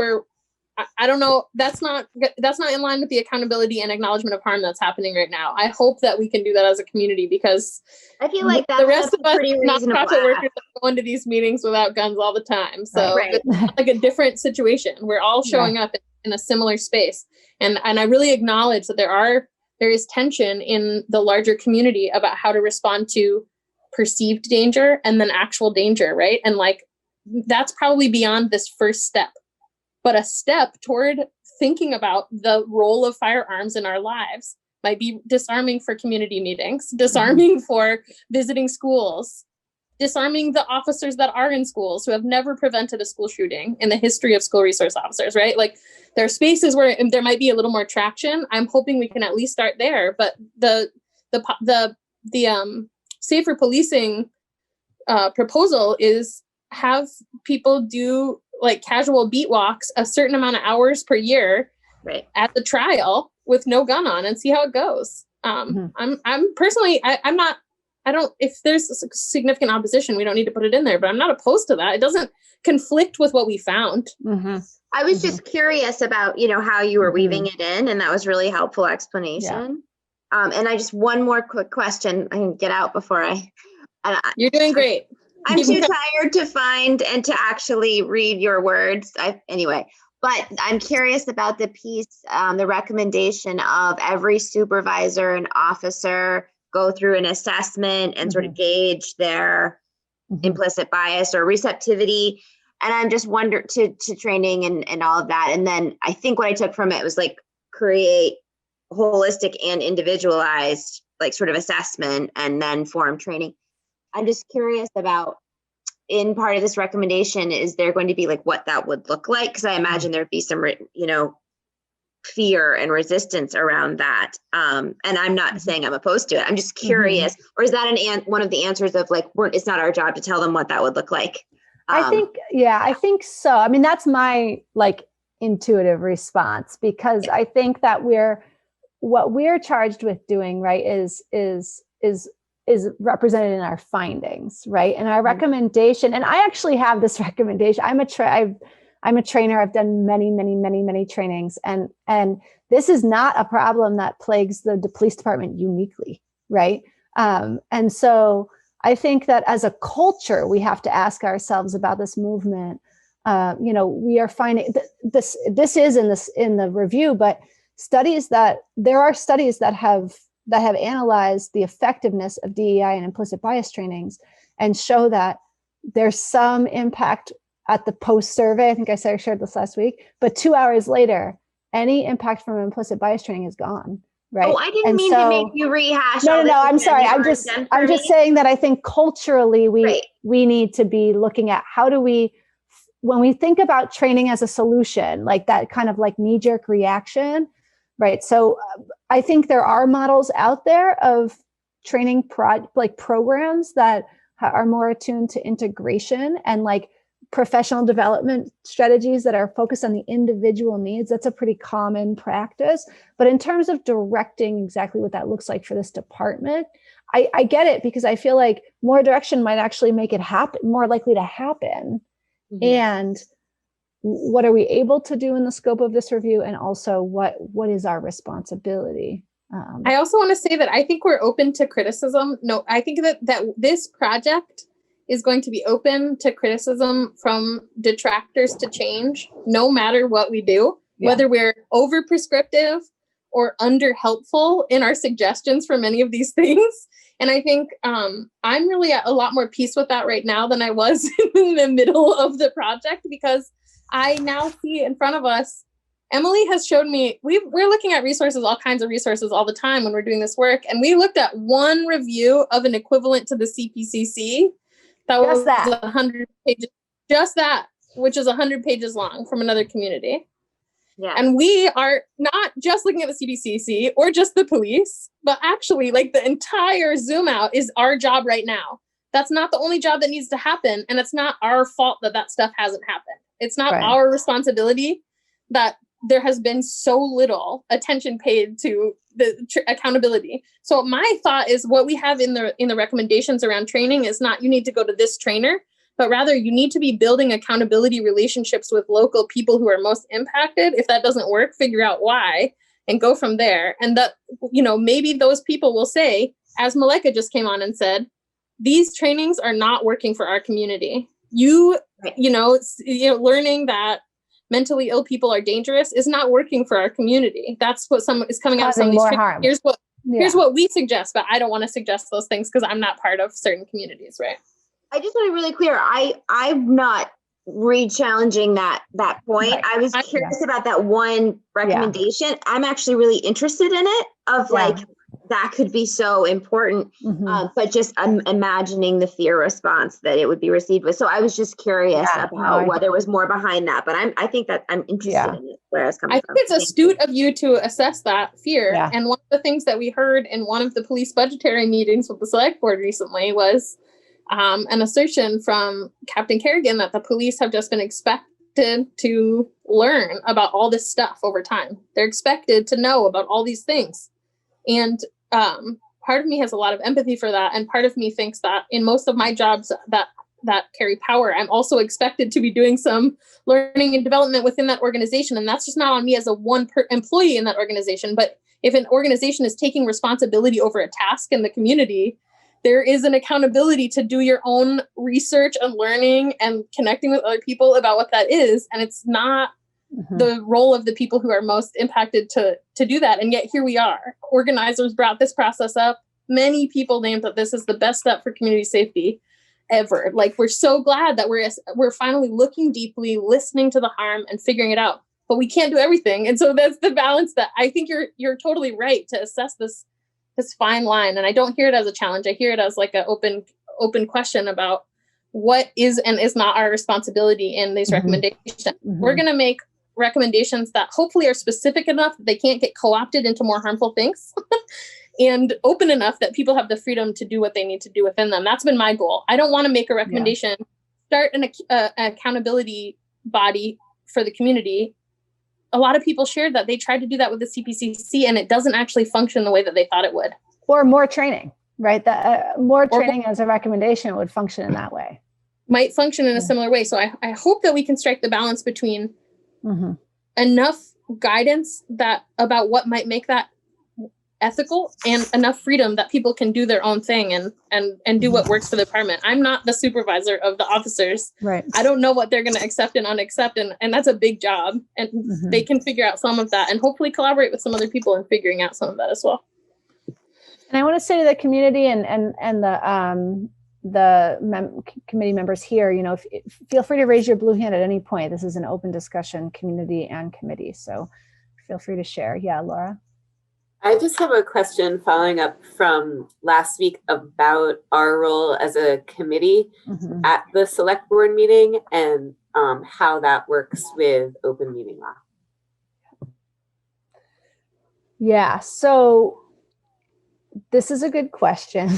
I don't know. That's not in line with the accountability and acknowledgement of harm that's happening right now. I hope that we can do that as a community, because I feel like that's the rest of us pretty reasonable nonprofit workers go into these meetings without guns all the time. So it's like a different situation. We're all showing up in a similar space. And I really acknowledge that there is tension in the larger community about how to respond to perceived danger and then actual danger, right? And like, that's probably beyond this first step. But a step toward thinking about the role of firearms in our lives might be disarming for community meetings, disarming for visiting schools, disarming the officers that are in schools who have never prevented a school shooting in the history of school resource officers, right? Like there are spaces where there might be a little more traction. I'm hoping we can at least start there. But the safer policing proposal is have people do like casual beat walks a certain amount of hours per year at the trial with no gun on and see how it goes. I'm personally, if there's significant opposition, we don't need to put it in there, but I'm not opposed to that. It doesn't conflict with what we found. I was just curious about, how you were weaving it in, and that was really helpful explanation. And I just, one more quick question. I can get out before You're doing great. I'm too tired to find and to actually read your words. But I'm curious about the piece, the recommendation of every supervisor and officer go through an assessment and sort of gauge their implicit bias or receptivity. And I'm just wondering to training and all of that. And then I think what I took from it was like create holistic and individualized, like sort of assessment and then form training. I'm just curious about, in part of this recommendation, is there going to be like what that would look like? Because I imagine there'd be some, fear and resistance around that. And I'm not saying I'm opposed to it. I'm just curious, or is that one of the answers of like, it's not our job to tell them what that would look like? I think so. I mean, that's my like intuitive response, because I think that what we're charged with doing, right, is represented in our findings, right? And our recommendation, and I actually have this recommendation. I'm a trainer. I've done many trainings, and this is not a problem that plagues the police department uniquely, right? And so I think that as a culture, we have to ask ourselves about this movement. We are finding this is in the review, but there are studies that have analyzed the effectiveness of DEI and implicit bias trainings and show that there's some impact at the post survey. I think I shared this last week, but 2 hours later, any impact from implicit bias training is gone. Right. Oh, I didn't mean to make you rehash. No, I'm sorry. I'm just saying that I think culturally we need to be looking at how do we, when we think about training as a solution, like that kind of like knee-jerk reaction, right? So I think there are models out there of training programs that are more attuned to integration and like professional development strategies that are focused on the individual needs. That's a pretty common practice. But in terms of directing exactly what that looks like for this department, I get it, because I feel like more direction might actually make it happen, more likely to happen. And what are we able to do in the scope of this review, and also what is our responsibility? I also want to say that I think we're open to criticism. No, I think that this project is going to be open to criticism from detractors to change, no matter what we do, whether we're over prescriptive or under helpful in our suggestions for many of these things. And I think I'm really at a lot more peace with that right now than I was in the middle of the project, because I now see in front of us, Emily has showed me, we're looking at resources, all kinds of resources all the time when we're doing this work. And we looked at one review of an equivalent to the CPCC. That was 100 pages, just that, which is 100 pages long from another community. Yeah. And we are not just looking at the CPCC or just the police, but actually like the entire zoom out is our job right now. That's not the only job that needs to happen. And it's not our fault that that stuff hasn't happened. It's not our responsibility that there has been so little attention paid to the accountability. So my thought is what we have in the recommendations around training is not you need to go to this trainer, but rather you need to be building accountability relationships with local people who are most impacted. If that doesn't work, figure out why and go from there. And that, maybe those people will say, as Malika just came on and said, these trainings are not working for our community. Learning that mentally ill people are dangerous is not working for our community. That's what some is coming out of some of these trainings. Here's what we suggest, but I don't want to suggest those things because I'm not part of certain communities, right? I just want to be really clear. I'm not re-challenging that point. Right. I was curious about that one recommendation. Yeah. I'm actually really interested in it that could be so important, but just I'm imagining the fear response that it would be received with. So I was just curious about whether there was more behind that, but I think that I'm interested in it, where I was coming from. I think it's astute of you to assess that fear. Yeah. And one of the things that we heard in one of the police budgetary meetings with the select board recently was an assertion from Captain Kerrigan that the police have just been expected to learn about all this stuff over time. They're expected to know about all these things. And part of me has a lot of empathy for that. And part of me thinks that in most of my jobs that carry power, I'm also expected to be doing some learning and development within that organization. And that's just not on me as a employee in that organization. But if an organization is taking responsibility over a task in the community, there is an accountability to do your own research and learning and connecting with other people about what that is. And it's not the role of the people who are most impacted to do that. And yet here we are. Organizers brought this process up. Many people named that this is the best step for community safety ever. Like, we're so glad that we're finally looking deeply, listening to the harm and figuring it out. But we can't do everything. And so that's the balance that I think you're totally right to assess this fine line. And I don't hear it as a challenge. I hear it as like an open question about what is and is not our responsibility in these recommendations. We're going to make recommendations that hopefully are specific enough that they can't get co-opted into more harmful things and open enough that people have the freedom to do what they need to do within them. That's been my goal. I don't want to make a recommendation, start an accountability body for the community. A lot of people shared that they tried to do that with the CPCC and it doesn't actually function the way that they thought it would. Or more training, right? More training as a recommendation would function in that way. Might function in a similar way. So I hope that we can strike the balance between enough guidance about what might make that ethical and enough freedom that people can do their own thing and do what works for the department. I'm not the supervisor of the officers. Right. I don't know what they're going to accept and unaccept. And that's a big job. And they can figure out some of that and hopefully collaborate with some other people in figuring out some of that as well. And I want to say to the community and the committee members here, feel free to raise your blue hand at any point. This is an open discussion, community and committee. So feel free to share. Yeah, Laura. I just have a question following up from last week about our role as a committee at the select board meeting and how that works with open meeting law. Yeah, so this is a good question.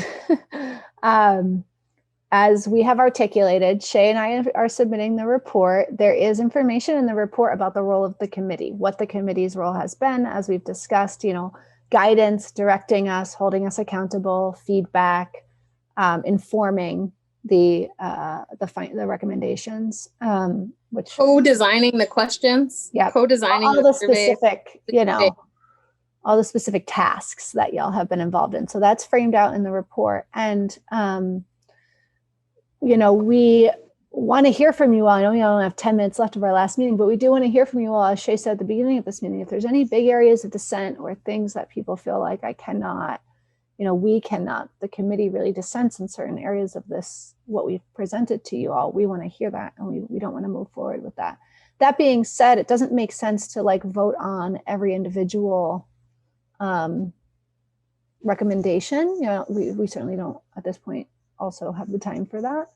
As we have articulated, Shay and I are submitting the report. There is information in the report about the role of the committee, what the committee's role has been, as we've discussed, guidance, directing us, holding us accountable, feedback, informing the recommendations, which Co-designing the questions. Yeah. Co-designing all the survey. specific, all the specific tasks that y'all have been involved in. So that's framed out in the report. And, we want to hear from you all. I know we only have 10 minutes left of our last meeting, but we do want to hear from you all, as Shay said at the beginning of this meeting, if there's any big areas of dissent or things that people feel like we cannot, the committee really dissents in certain areas of this, what we've presented to you all, we want to hear that, and we don't want to move forward with that. That being said, it doesn't make sense to vote on every individual recommendation. We certainly don't at this point also have the time for that.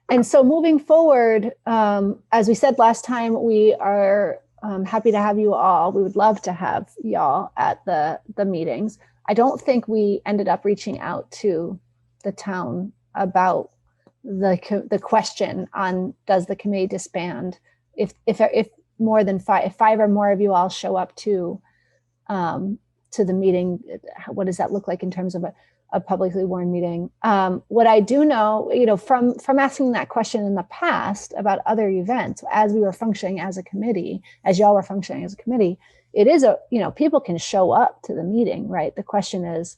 And so moving forward, as we said last time, we are happy to have you all. We would love to have y'all at the meetings. I don't think we ended up reaching out to the town about the question on, does the committee disband if more than if 5 or more of you all show up to the meeting? What does that look like in terms of a publicly warned meeting? What I do know, from asking that question in the past about other events, as we were functioning as a committee, as y'all were functioning as a committee, it is people can show up to the meeting, right? The question is,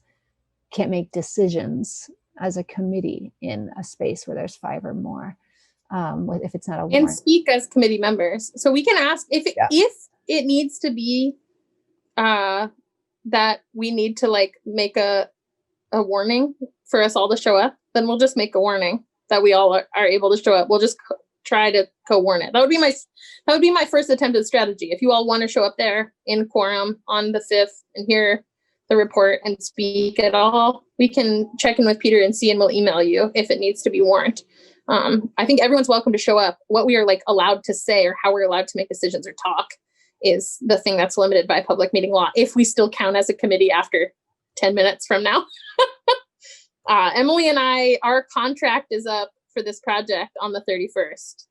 can't make decisions as a committee in a space where there's 5 or more, if it's not a warrant. And speak as committee members. So we can ask if it needs to be that we need to make a warning for us all to show up, then we'll just make a warning that we all are able to show up. We'll just try to co-warn it. That would be my first attempted strategy. If you all want to show up there in quorum on the 5th and hear the report and speak at all, we can check in with Peter and see, and we'll email you if it needs to be warned. I think everyone's welcome to show up. What we are allowed to say or how we're allowed to make decisions or talk is the thing that's limited by public meeting law, if we still count as a committee after 10 minutes from now. Emily and our contract is up for this project on the 31st.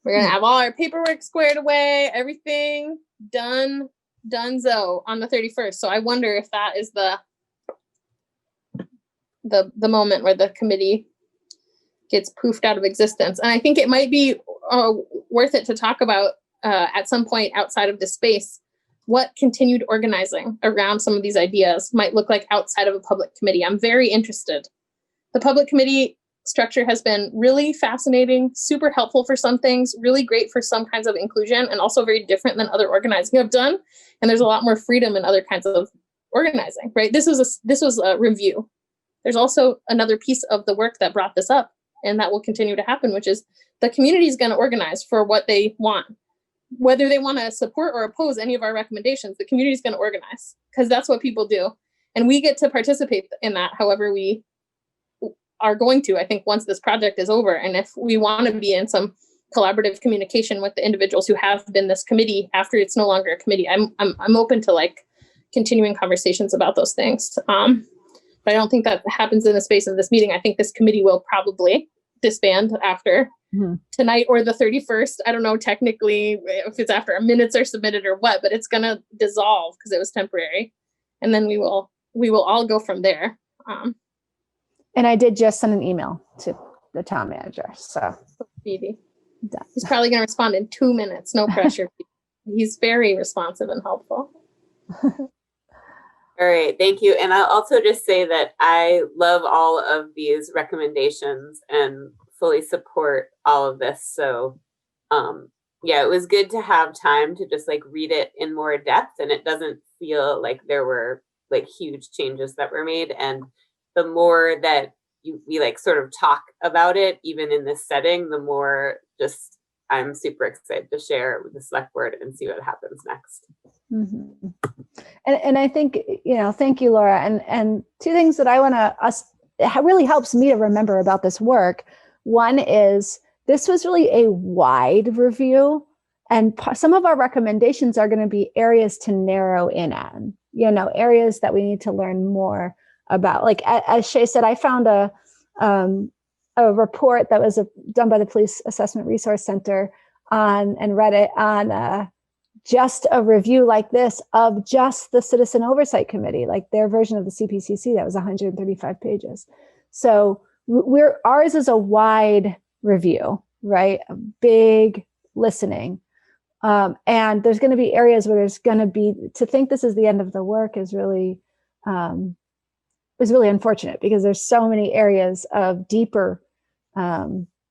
We're going to have all our paperwork squared away, everything donezo on the 31st. So I wonder if that is the moment where the committee gets poofed out of existence. And I think it might be worth it to talk about at some point outside of this space, what continued organizing around some of these ideas might look like outside of a public committee. I'm very interested. The public committee structure has been really fascinating, super helpful for some things, really great for some kinds of inclusion, and also very different than other organizing I've done. And there's a lot more freedom in other kinds of organizing, right? This was a review. There's also another piece of the work that brought this up, and that will continue to happen, which is the community is going to organize for what they want. Whether they want to support or oppose any of our recommendations, the community is going to organize, because that's what people do. And we get to participate in that however we are going to, I think, once this project is over. And if we want to be in some collaborative communication with the individuals who have been this committee after it's no longer a committee, I'm open to continuing conversations about those things. But I don't think that happens in the space of this meeting. I think this committee will probably disband after tonight or the 31st. I don't know technically if it's after our minutes are submitted or what, but it's going to dissolve because it was temporary. And then we will all go from there. And I did just send an email to the town manager. So Phoebe, he's probably going to respond in 2 minutes. No pressure. He's very responsive and helpful. All right, thank you. And I'll also just say that I love all of these recommendations and fully support all of this. So yeah, it was good to have time to just read it in more depth, and it doesn't feel like there were huge changes that were made. And the more that we sort of talk about it, even in this setting, the more just I'm super excited to share with the select board and see what happens next. Mm-hmm. And I think, thank you, Laura. And 2 things that I want it really helps me to remember about this work. One is this was really a wide review, and some of our recommendations are going to be areas to narrow in on, areas that we need to learn more about. As Shay said, I found a report that was done by the Police Assessment Resource Center and read it on just a review like this of just the Citizen Oversight Committee, their version of the CPCC that was 135 pages. So ours is a wide review, right? A big listening. And there's going to be areas where there's going to be, to think this is the end of the work is really unfortunate, because there's so many areas of deeper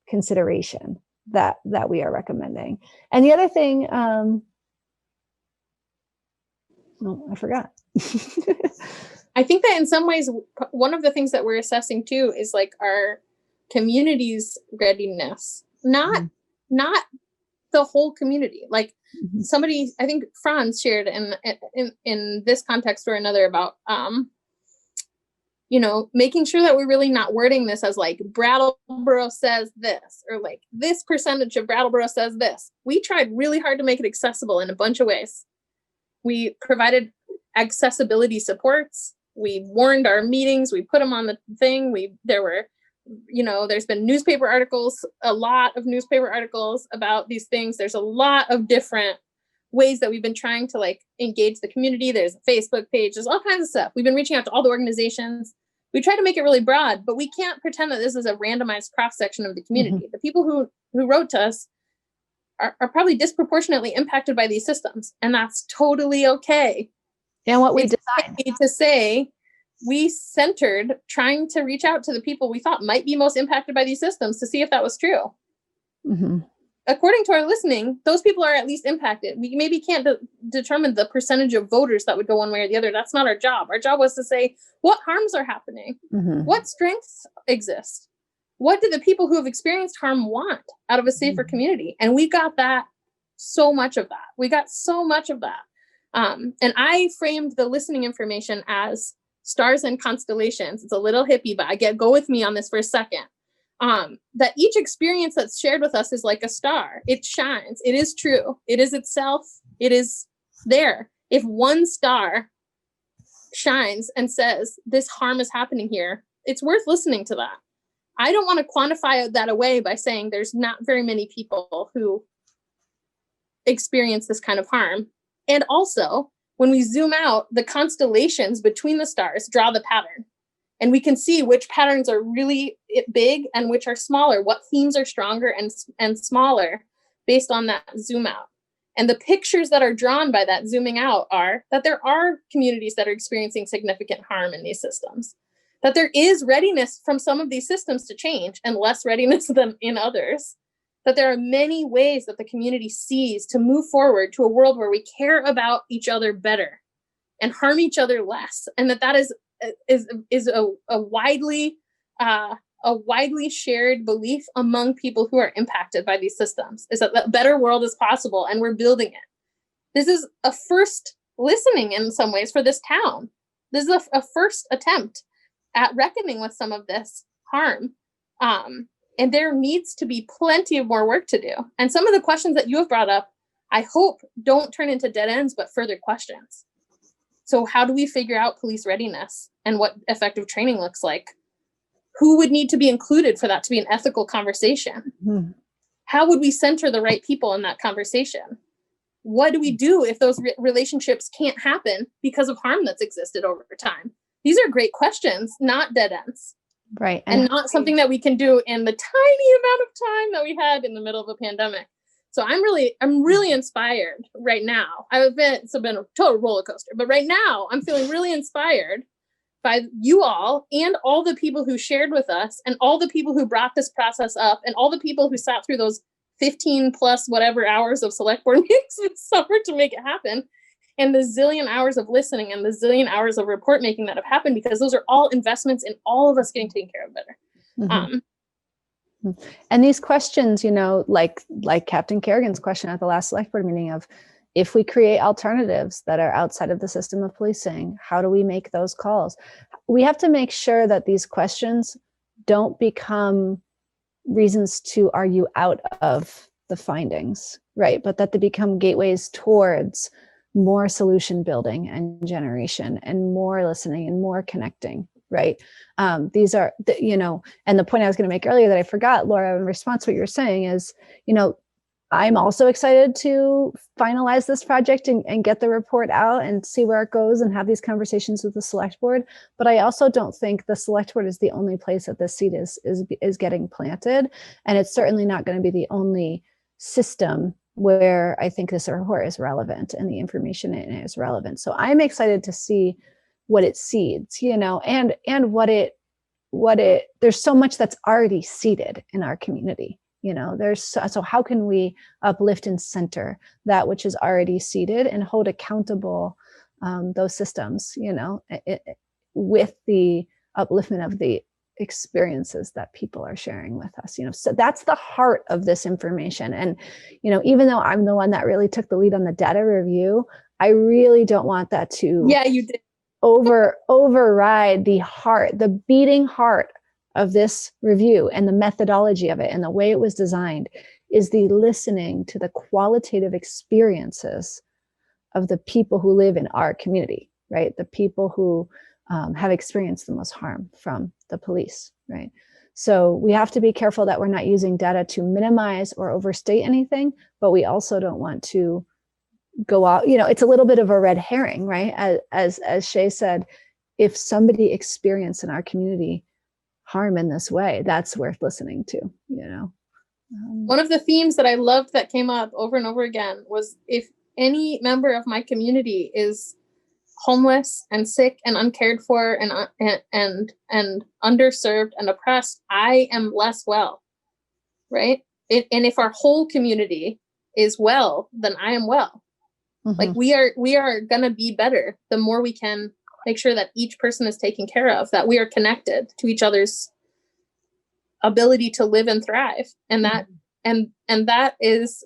consideration that we are recommending. And the other thing, I forgot. I think that in some ways, one of the things that we're assessing too is like our community's readiness, not the whole community. Like somebody, I think Franz shared in this context or another about, making sure that we're really not wording this as like Brattleboro says this, or like this percentage of Brattleboro says this. We tried really hard to make it accessible in a bunch of ways. We provided accessibility supports. We warned our meetings. We put them on the thing. There's been newspaper articles, a lot of newspaper articles about these things. There's a lot of different ways that we've been trying to like engage the community. There's a Facebook page. There's all kinds of stuff. We've been reaching out to all the organizations. We try to make it really broad, but we can't pretend that this is a randomized cross section of the community. The people who wrote to us are probably disproportionately impacted by these systems, and that's totally okay. And what we designed to say, we centered trying to reach out to the people we thought might be most impacted by these systems to see if that was true. According to our listening, those people are at least impacted. We maybe can't determine the percentage of voters that would go one way or the other. That's not our job. Our job was to say, what harms are happening? What strengths exist? What do the people who have experienced harm want out of a safer community? And we got so much of that. And I framed the listening information as stars and constellations. It's a little hippie, but go with me on this for a second. That each experience that's shared with us is like a star. It shines. It is true. It is itself. It is there. If one star shines and says, this harm is happening here, it's worth listening to that. I don't want to quantify that away by saying there's not very many people who experience this kind of harm. And also, when we zoom out, the constellations between the stars draw the pattern. And we can see which patterns are really big and which are smaller, what themes are stronger and smaller based on that zoom out. And the pictures that are drawn by that zooming out are that there are communities that are experiencing significant harm in these systems, that there is readiness from some of these systems to change and less readiness than in others, that there are many ways that the community sees to move forward to a world where we care about each other better and harm each other less, and that is a widely shared belief among people who are impacted by these systems, is that a better world is possible and we're building it. This is a first listening in some ways for this town. This is a first attempt at reckoning with some of this harm. And there needs to be plenty of more work to do. And some of the questions that you have brought up, I hope don't turn into dead ends, but further questions. So how do we figure out police readiness and what effective training looks like? Who would need to be included for that to be an ethical conversation? How would we center the right people in that conversation? What do we do if those relationships can't happen because of harm that's existed over time? These are great questions, not dead ends. Right. And not something that we can do in the tiny amount of time that we had in the middle of a pandemic. So I'm really inspired right now. It's been a total roller coaster, but right now I'm feeling really inspired by you all and all the people who shared with us and all the people who brought this process up and all the people who sat through those 15 plus whatever hours of select board meetings this summer to make it happen. And the zillion hours of listening and the zillion hours of report making that have happened, because those are all investments in all of us getting taken care of better. And these questions, like Captain Kerrigan's question at the last select board meeting of, if we create alternatives that are outside of the system of policing, how do we make those calls? We have to make sure that these questions don't become reasons to argue out of the findings, right? But that they become gateways towards more solution building and generation and more listening and more connecting, right? These are, and the point I was going to make earlier that I forgot, Laura, in response to what you were saying is, I'm also excited to finalize this project and get the report out and see where it goes and have these conversations with the select board. But I also don't think the select board is the only place that this seed is getting planted. And it's certainly not going to be the only system where I think this report is relevant and the information in it is relevant. So I'm excited to see what it seeds, you know, and there's so much that's already seeded in our community. You know, so how can we uplift and center that which is already seeded and hold accountable those systems, you know, with the upliftment of the experiences that people are sharing with us, you know. So that's the heart of this information. And, you know, even though I'm the one that really took the lead on the data review, I really don't want that to You did. override the beating heart of this review and the methodology of it and the way it was designed is the listening to the qualitative experiences of the people who live in our community, right? The people who have experienced the most harm from the police, right? So we have to be careful that we're not using data to minimize or overstate anything, but we also don't want to go out, you know, it's a little bit of a red herring, right? As Shay said, if somebody experienced in our community harm in this way, that's worth listening to, you know. One of the themes that I loved that came up over and over again was if any member of my community is homeless and sick and uncared for and underserved and oppressed, I am less well, right? And if our whole community is well, then I am well. Mm-hmm. Like we are gonna be better the more we can make sure that each person is taken care of, that we are connected to each other's ability to live and thrive. And that and that is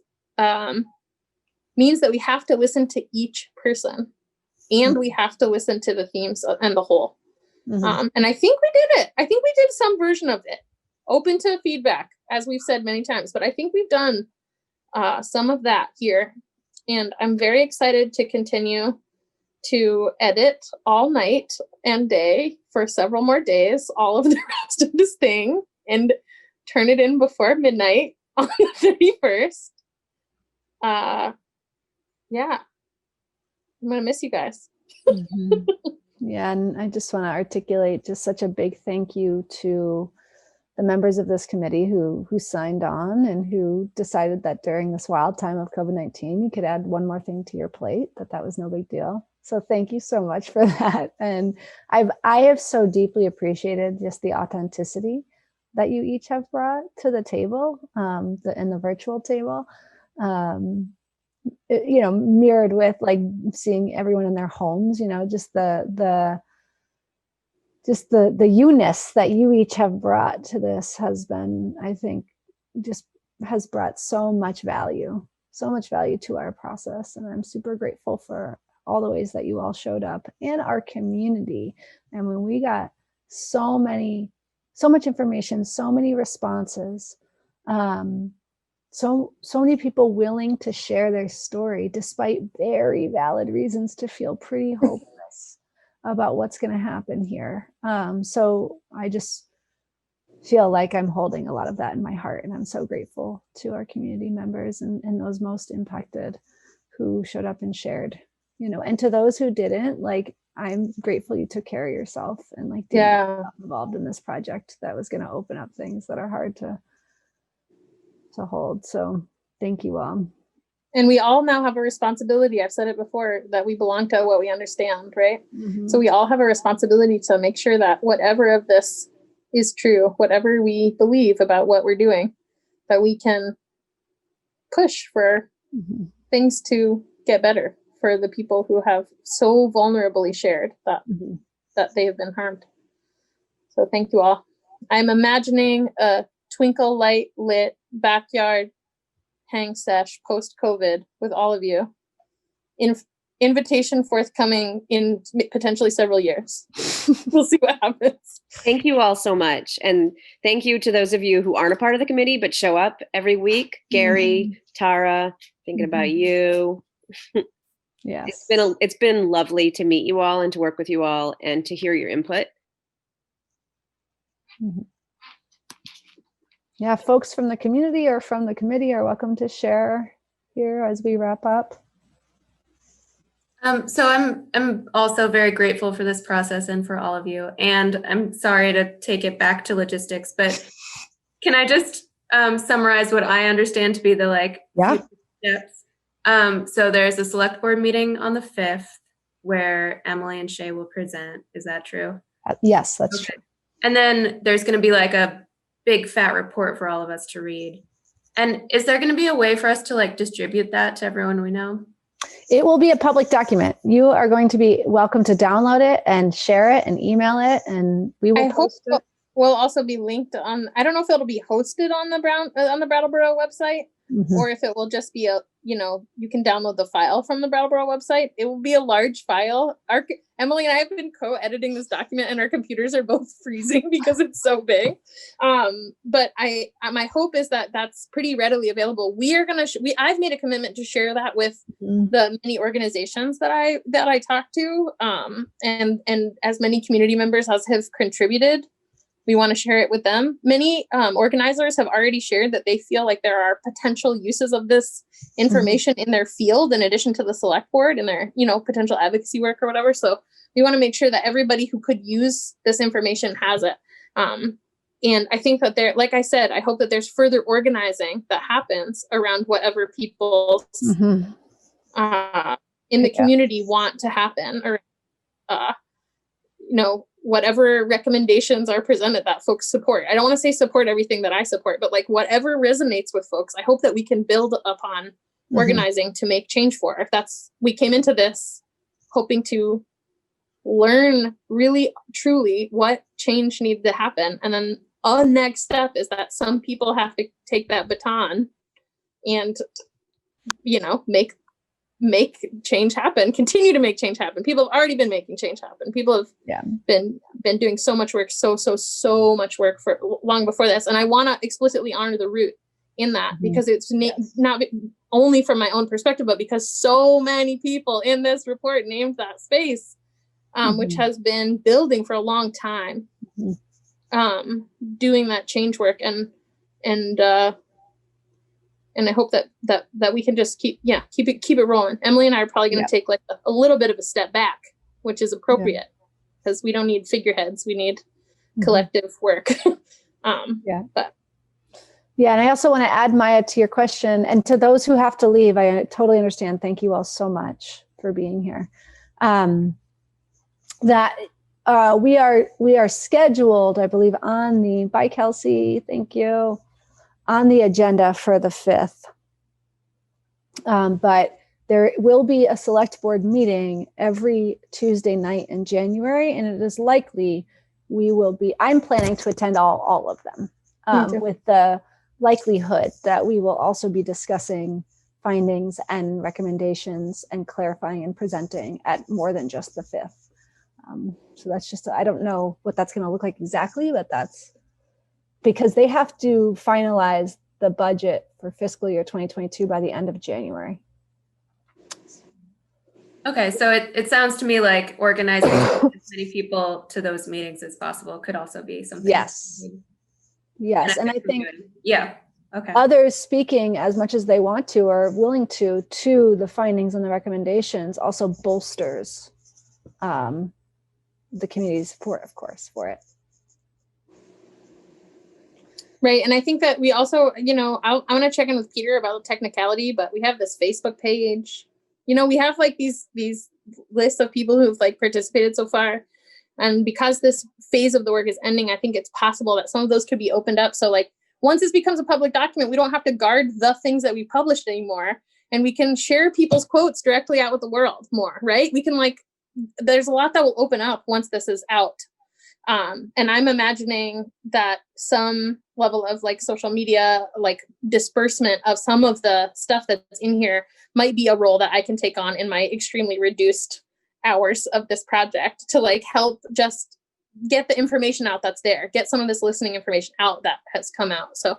means that we have to listen to each person and we have to listen to the themes and the whole. Mm-hmm. And I think we did it. I think we did some version of it. Open to feedback, as we've said many times, but I think we've done some of that here. And I'm very excited to continue to edit all night and day for several more days, all of the rest of this thing, and turn it in before midnight on the 31st. Yeah. I'm going to miss you guys. Mm-hmm. Yeah, and I just want to articulate just such a big thank you to the members of this committee who signed on and who decided that during this wild time of COVID-19, you could add one more thing to your plate, that was no big deal. So thank you so much for that. And I have so deeply appreciated just the authenticity that you each have brought to the table, in the virtual table, you know, mirrored with like seeing everyone in their homes, you know, just the you-ness that you each have brought to this has been, I think, just has brought so much value to our process. And I'm super grateful for all the ways that you all showed up in our community. And when we got so much information, so many responses, so many people willing to share their story, despite very valid reasons to feel pretty hopeless about what's going to happen here. So I just feel like I'm holding a lot of that in my heart. And I'm so grateful to our community members and those most impacted who showed up and shared, you know, and to those who didn't, like, I'm grateful you took care of yourself and like didn't get yourself involved in this project that was going to open up things that are hard to hold. So thank you all. And we all now have a responsibility. I've said it before, that we belong to what we understand, right? Mm-hmm. So we all have a responsibility to make sure that whatever of this is true, whatever we believe about what we're doing, that we can push for things to get better for the people who have so vulnerably shared that they have been harmed. So thank you all. I'm imagining a twinkle light lit backyard hang sesh post-COVID with all of you. Invitation forthcoming in potentially several years. We'll see what happens. Thank you all so much. And thank you to those of you who aren't a part of the committee but show up every week. Gary, Tara, thinking about you. Yes. It's been lovely to meet you all and to work with you all and to hear your input. Yeah, folks from the community or from the committee are welcome to share here as we wrap up. So I'm also very grateful for this process and for all of you. And I'm sorry to take it back to logistics, but can I just summarize what I understand to be the future steps? So there's a select board meeting on the 5th where Emily and Shay will present. Is that true? Yes, that's true. And then there's going to be a big fat report for all of us to read. And is there going to be a way for us to distribute that to everyone we know? It will be a public document. You are going to be welcome to download it and share it and email it, and we will post it. Will also be linked on. I don't know if it'll be hosted on the Brattleboro website, or if it will just be you can download the file from the Brattleboro website. It will be a large file. Emily and I have been co-editing this document, and our computers are both freezing because it's so big. But my hope is that that's pretty readily available. We are gonna. I've made a commitment to share that with the many organizations that I talk to, and as many community members as have contributed. We want to share it with them. Many organizers have already shared that they feel like there are potential uses of this information in their field, in addition to the select board and their, potential advocacy work or whatever. So we want to make sure that everybody who could use this information has it. And I think that like I said, I hope that there's further organizing that happens around whatever people in the community want to happen, or, whatever recommendations are presented that folks support. I don't want to say support everything that I support, but whatever resonates with folks, I hope that we can build upon organizing to make change for. If we came into this hoping to learn really, truly what change needs to happen. And then a next step is that some people have to take that baton and, make change happen, continue to make change happen. People have already been making change happen. People have been doing so much work, so much work for long before this. And I want to explicitly honor the root in that, because it's not only from my own perspective, but because so many people in this report named that space, which has been building for a long time, doing that change work. And I hope that we can just keep it rolling. Emily and I are probably going to take a little bit of a step back, which is appropriate, because we don't need figureheads. We need collective work. And I also want to add, Maya, to your question, and to those who have to leave, I totally understand. Thank you all so much for being here. That we are scheduled, I believe, by Kelsey, thank you, on the agenda for the 5th. But there will be a select board meeting every Tuesday night in January, and it is likely I'm planning to attend all of them, with the likelihood that we will also be discussing findings and recommendations and clarifying and presenting at more than just the 5th. So that's just, I don't know what that's going to look like exactly, but that's because they have to finalize the budget for fiscal year 2022 by the end of January. Okay, so it sounds to me like organizing as many people to those meetings as possible could also be something. Yes. And I think okay. Others speaking as much as they want to or willing to the findings and the recommendations also bolsters the community's support, of course, for it. Right. And I think that we also, I want to check in with Peter about the technicality, but we have this Facebook page. We have these lists of people who've participated so far. And because this phase of the work is ending, I think it's possible that some of those could be opened up. So once this becomes a public document, we don't have to guard the things that we published anymore. And we can share people's quotes directly out with the world more, right? We can there's a lot that will open up once this is out. And I'm imagining that some level of social media, disbursement of some of the stuff that's in here might be a role that I can take on in my extremely reduced hours of this project to help just get the information out that's there, get some of this listening information out that has come out. So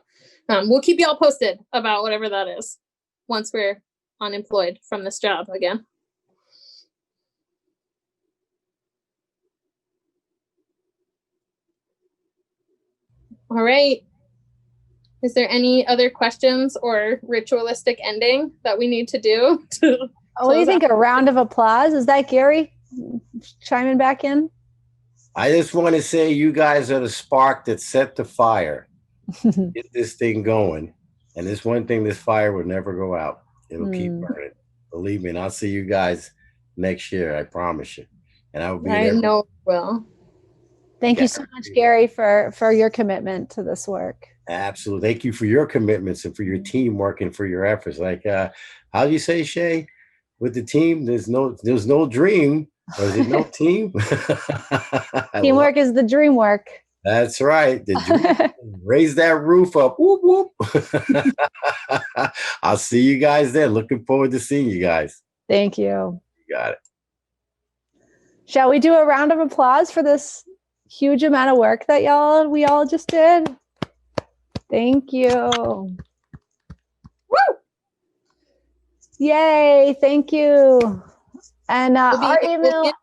we'll keep you all posted about whatever that is once we're unemployed from this job again. All right. Is there any other questions or ritualistic ending that we need to do? What do you think? A round of applause? Is that Gary chiming back in? I just want to say you guys are the spark that set the fire. Get this thing going. And this one thing, this fire will never go out. It'll keep burning. Believe me, and I'll see you guys next year. I promise you. And I will be I there. know it will. Thank you so much, Gary, for your commitment to this work. Absolutely. Thank you for your commitments and for your teamwork and for your efforts. Like, how do you say, Shay? With the team, there's no dream. Or is it no team? Teamwork is the dream work. That's right. The dream, raise that roof up. Whoop, whoop. I'll see you guys then. Looking forward to seeing you guys. Thank you. You got it. Shall we do a round of applause for this huge amount of work that we all just did? Thank you. Woo! Yay, thank you. And our email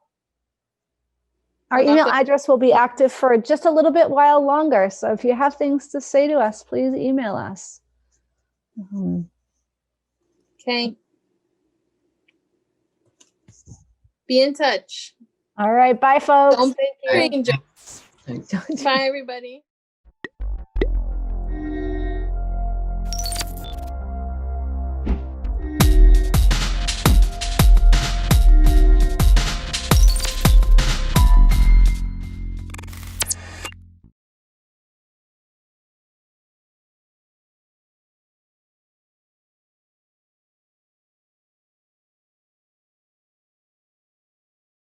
address will be active for just a little bit while longer. So if you have things to say to us, please email us. Okay. Be in touch. All right. Bye, folks. Don't be Thank you. strangers. Bye, everybody.